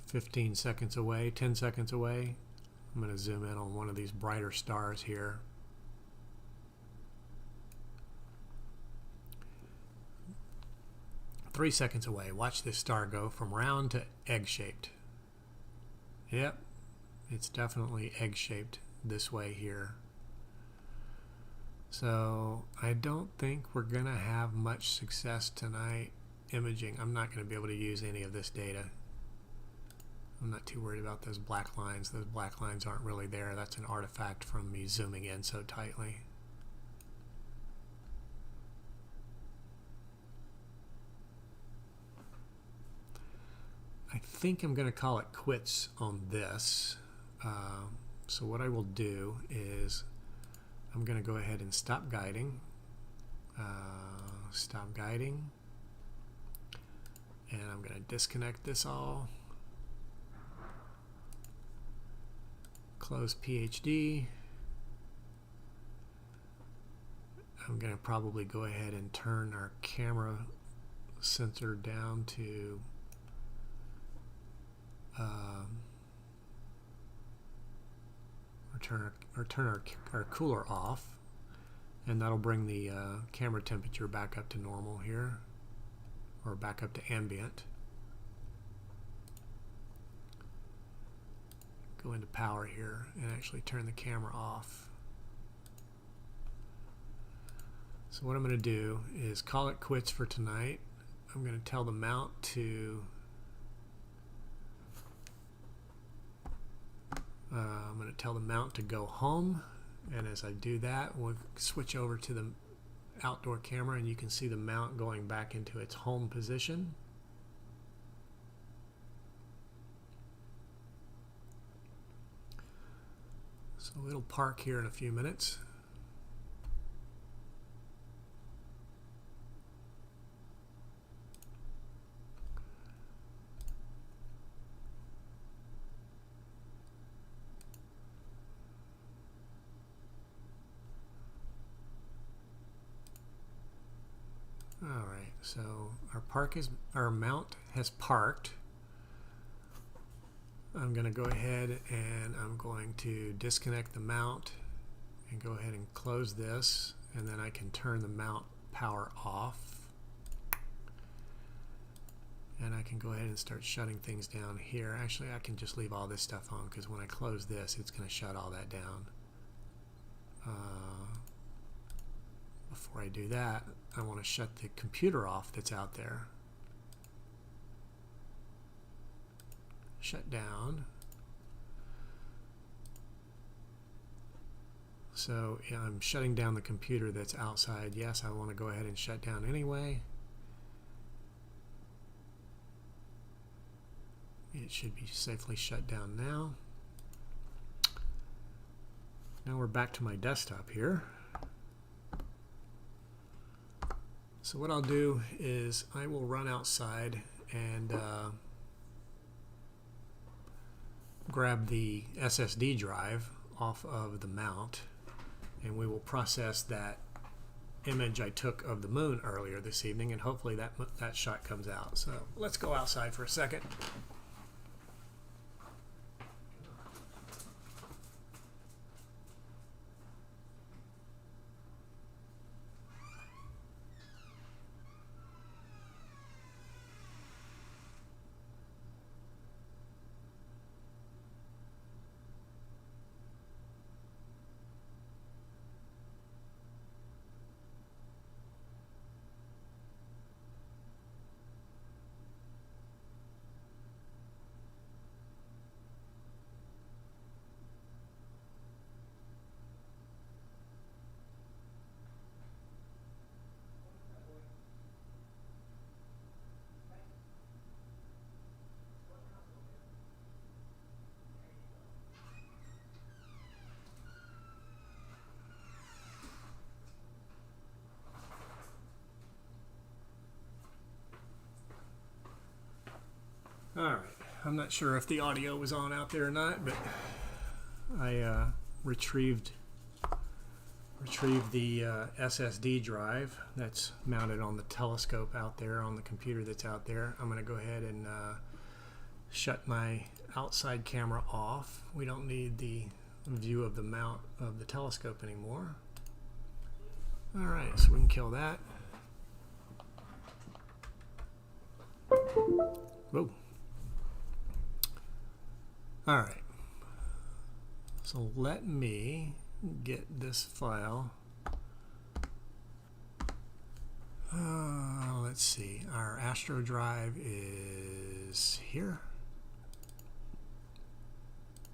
15 seconds away, 10 seconds away. I'm going to zoom in on one of these brighter stars here. 3 seconds away. Watch this star go from round to egg-shaped. Yep, it's definitely egg-shaped this way here. So I don't think we're going to have much success tonight imaging. I'm not going to be able to use any of this data. I'm not too worried about those black lines. Those black lines aren't really there. That's an artifact from me zooming in so tightly. I think I'm going to call it quits on this. So what I will do is I'm going to go ahead and stop guiding. Stop guiding. And I'm going to disconnect this all. close PhD. I'm going to probably go ahead and turn our camera sensor down to turn our cooler off, and that'll bring the camera temperature back up to normal here, or back up to ambient. Go into power here and actually turn the camera off. So what I'm going to do is call it quits for tonight. I'm going to tell the mount to go home, and as I do that, we'll switch over to the outdoor camera, and you can see the mount going back into its home position. So it'll park here in a few minutes. Alright, so our mount has parked. I'm going to go ahead and I'm going to disconnect the mount and go ahead and close this, and then I can turn the mount power off, and I can go ahead and start shutting things down here. Actually, I can just leave all this stuff on, because when I close this, it's going to shut all that down. Before I do that, I want to shut the computer off that's out there. Shut down. So yeah, I'm shutting down the computer that's outside. Yes, I want to go ahead and shut down anyway. It should be safely shut down now. Now we're back to my desktop here. So what I'll do is I will run outside and grab the SSD drive off of the mount, and we will process that image I took of the moon earlier this evening, and hopefully that shot comes out. So let's go outside for a second. Alright, I'm not sure if the audio was on out there or not, but I retrieved the SSD drive that's mounted on the telescope out there, on the computer that's out there. I'm going to go ahead and shut my outside camera off. We don't need the view of the mount of the telescope anymore. Alright, so we can kill that. Whoa. Alright, so let me get this file. Let's see, our Astro drive is here.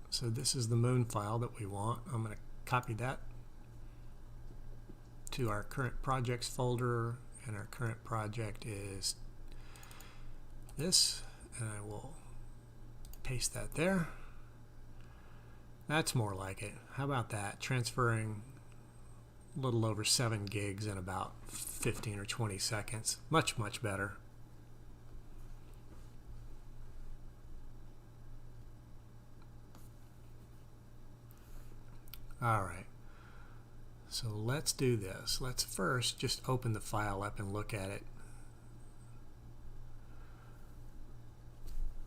So this is the moon file that we want. I'm going to copy that to our current projects folder, and our current project is this, and I will paste that there. That's more like it. How about that? Transferring a little over 7 gigs in about 15 or 20 seconds. Much, much better. All right. So let's do this. Let's first just open the file up and look at it.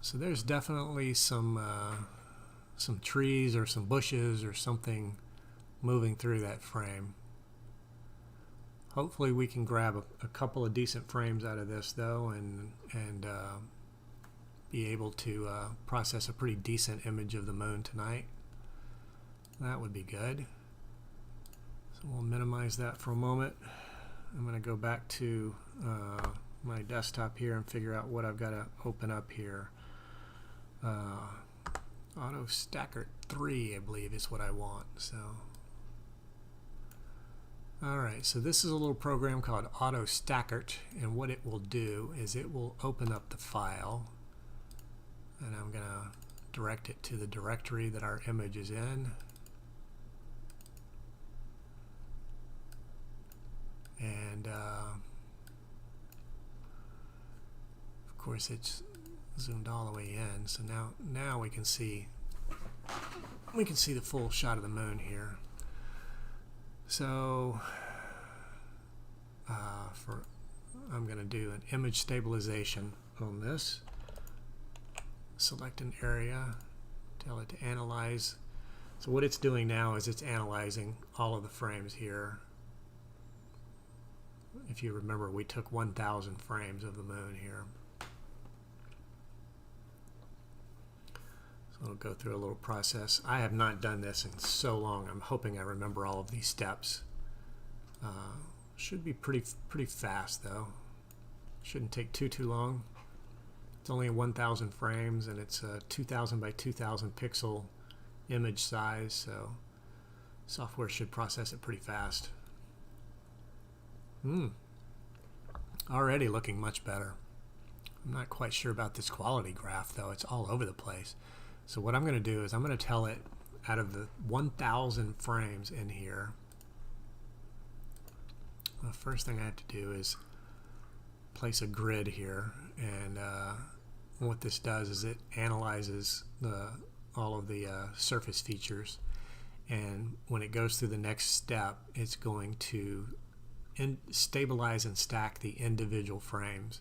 So there's definitely some trees or some bushes or something moving through that frame. Hopefully we can grab a couple of decent frames out of this though, and be able to process a pretty decent image of the moon tonight. That would be good. So we'll minimize that for a moment. I'm going to go back to my desktop here and figure out what I've got to open up here. AutoStacker 3, I believe, is what I want. So, alright, so this is a little program called AutoStackert, and what it will do is it will open up the file, and I'm going to direct it to the directory that our image is in. And of course it's zoomed all the way in, so now we can see the full shot of the moon here. So I'm going to do an image stabilization on this. Select an area, tell it to analyze. So what it's doing now is it's analyzing all of the frames here. If you remember, we took 1,000 frames of the moon here. So it'll go through a little process. I have not done this in so long. I'm hoping I remember all of these steps. Should be pretty fast though. Shouldn't take too long. It's only 1,000 frames and it's a 2,000 by 2,000 pixel image size, so software should process it pretty fast. Already looking much better. I'm not quite sure about this quality graph though. It's all over the place. So what I'm going to do is I'm going to tell it, out of the 1,000 frames in here, the first thing I have to do is place a grid here, and what this does is it analyzes all of the surface features, and when it goes through the next step, it's going to stabilize and stack the individual frames.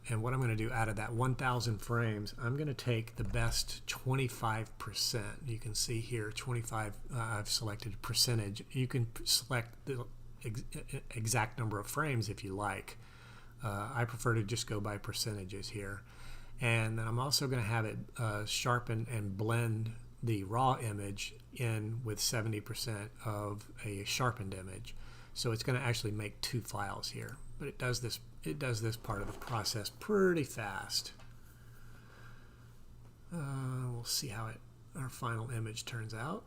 And what I'm going to do, out of that 1,000 frames, I'm going to take the best 25%. You can see here 25, I've selected percentage. You can select the exact number of frames if you like. I prefer to just go by percentages here. And then I'm also going to have it sharpen and blend the raw image in with 70% of a sharpened image. So it's going to actually make two files here, but it does this part of the process pretty fast. We'll see how our final image turns out.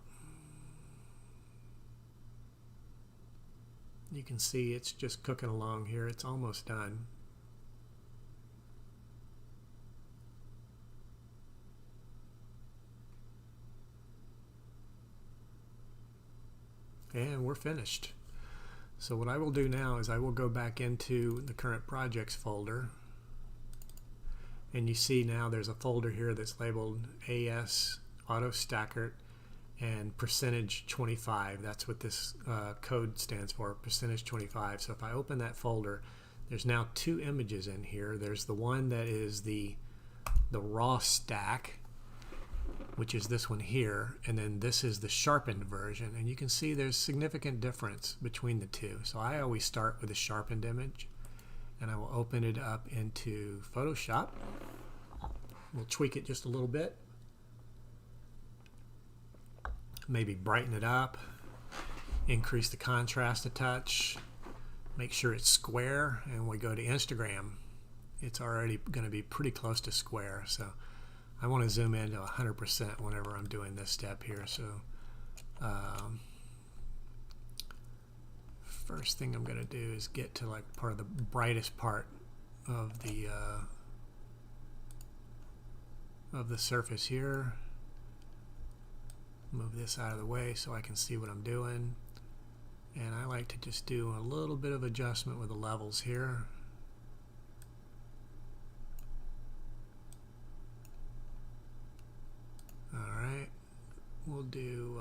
You can see it's just cooking along here. It's almost done. And we're finished. So what I will do now is I will go back into the current projects folder, and you see now there's a folder here that's labeled AS AutoStackert and percentage 25. That's what this code stands for, percentage 25. So if I open that folder, there's now two images in here. There's the one that is the raw stack, which is this one here, and then this is the sharpened version, and you can see there's significant difference between the two. So I always start with a sharpened image, and I will open it up into Photoshop. We'll tweak it just a little bit, maybe brighten it up, increase the contrast a touch, make sure it's square, and we go to Instagram. It's already going to be pretty close to square, so I want to zoom in to 100% whenever I'm doing this step here. So first thing I'm going to do is get to like part of the brightest part of the surface here. Move this out of the way so I can see what I'm doing. And I like to just do a little bit of adjustment with the levels here. Alright, we'll do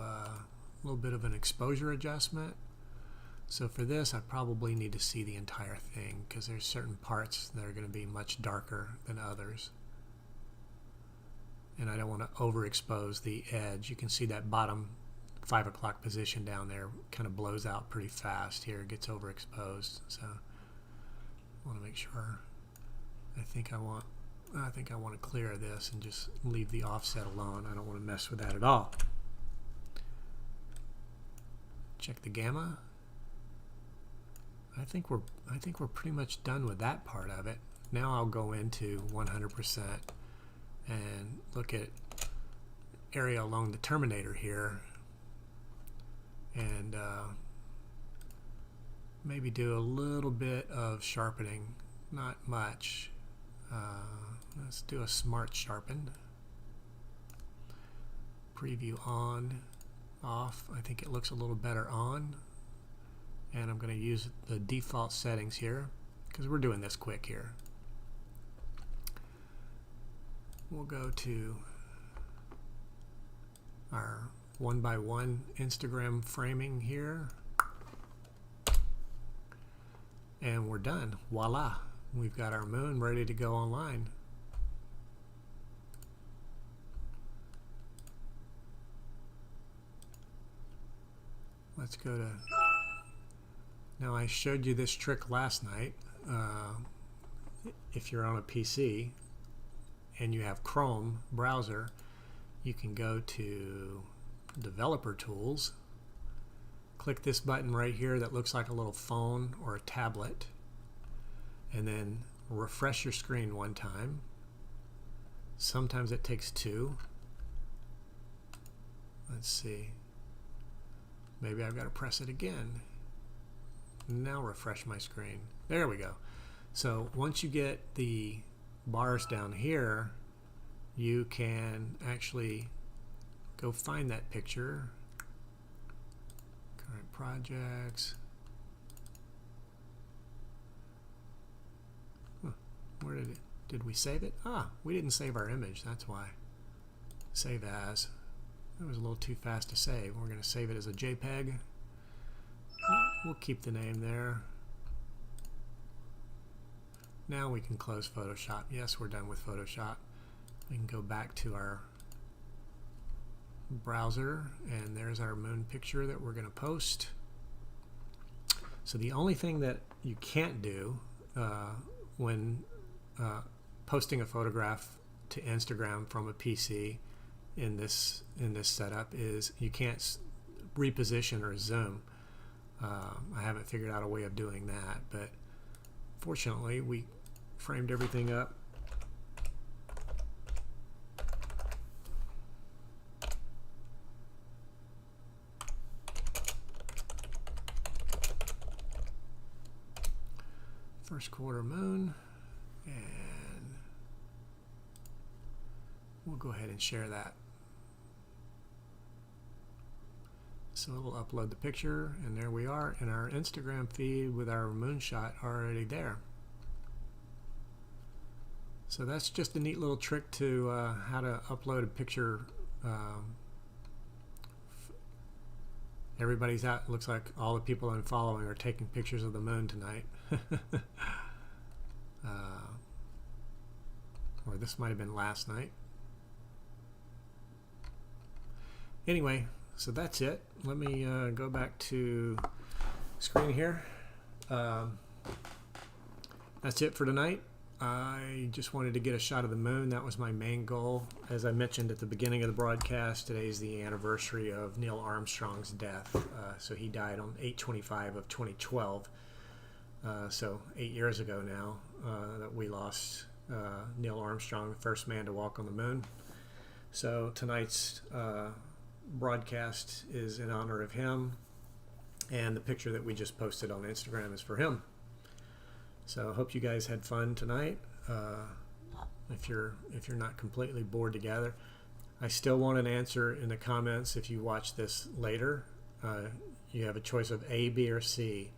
little bit of an exposure adjustment. So for this, I probably need to see the entire thing because there's certain parts that are going to be much darker than others. And I don't want to overexpose the edge. You can see that bottom 5 o'clock position down there kind of blows out pretty fast here. It gets overexposed. So I want to make sure. I think I want to clear this and just leave the offset alone. I don't want to mess with that at all. Check the gamma. I think we're pretty much done with that part of it. Now I'll go into 100% and look at area along the terminator here, and maybe do a little bit of sharpening, not much. Let's do a smart sharpen. Preview on, off. I think it looks a little better on. And I'm going to use the default settings here because we're doing this quick here. We'll go to our 1x1 Instagram framing here. And we're done. Voila. We've got our moon ready to go online. Let's go to... Now I showed you this trick last night. If you're on a PC and you have Chrome browser, you can go to Developer Tools, click this button right here that looks like a little phone or a tablet, and then refresh your screen one time. Sometimes it takes 2. Let's see. Maybe I've got to press it again. Now refresh my screen. There we go. So once you get the bars down here, you can actually go find that picture. Current projects. Where did we save it? Ah, we didn't save our image. That's why. Save as. That was a little too fast to save. We're going to save it as a JPEG. We'll keep the name there. Now we can close Photoshop. Yes, we're done with Photoshop. We can go back to our browser, and there's our moon picture that we're going to post. So the only thing that you can't do when posting a photograph to Instagram from a PC in this setup is you can't reposition or zoom. I haven't figured out a way of doing that, but fortunately we framed everything up. First quarter moon, and we'll go ahead and share that. So we'll upload the picture, and there we are in our Instagram feed with our moonshot already there. So that's just a neat little trick to how to upload a picture. Everybody's out. Looks like all the people I'm following are taking pictures of the moon tonight. Or this might have been last night. Anyway, so that's it. Let me go back to screen here. That's it for tonight. I just wanted to get a shot of the moon. That was my main goal. As I mentioned at the beginning of the broadcast, today is the anniversary of Neil Armstrong's death. So he died on 8/25 of 2012. So 8 years ago now that we lost Neil Armstrong, the first man to walk on the moon. So tonight's broadcast is in honor of him, and the picture that we just posted on Instagram is for him. So I hope you guys had fun tonight. If you're not completely bored together, I still want an answer in the comments. If you watch this later, you have a choice of A, B, or C.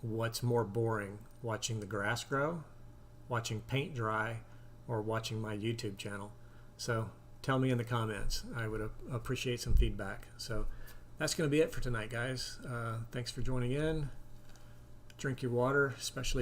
What's more boring, watching the grass grow, watching paint dry, or watching my YouTube channel? So tell me in the comments. I would appreciate some feedback. So that's going to be it for tonight, guys. Thanks for joining in. Drink your water, especially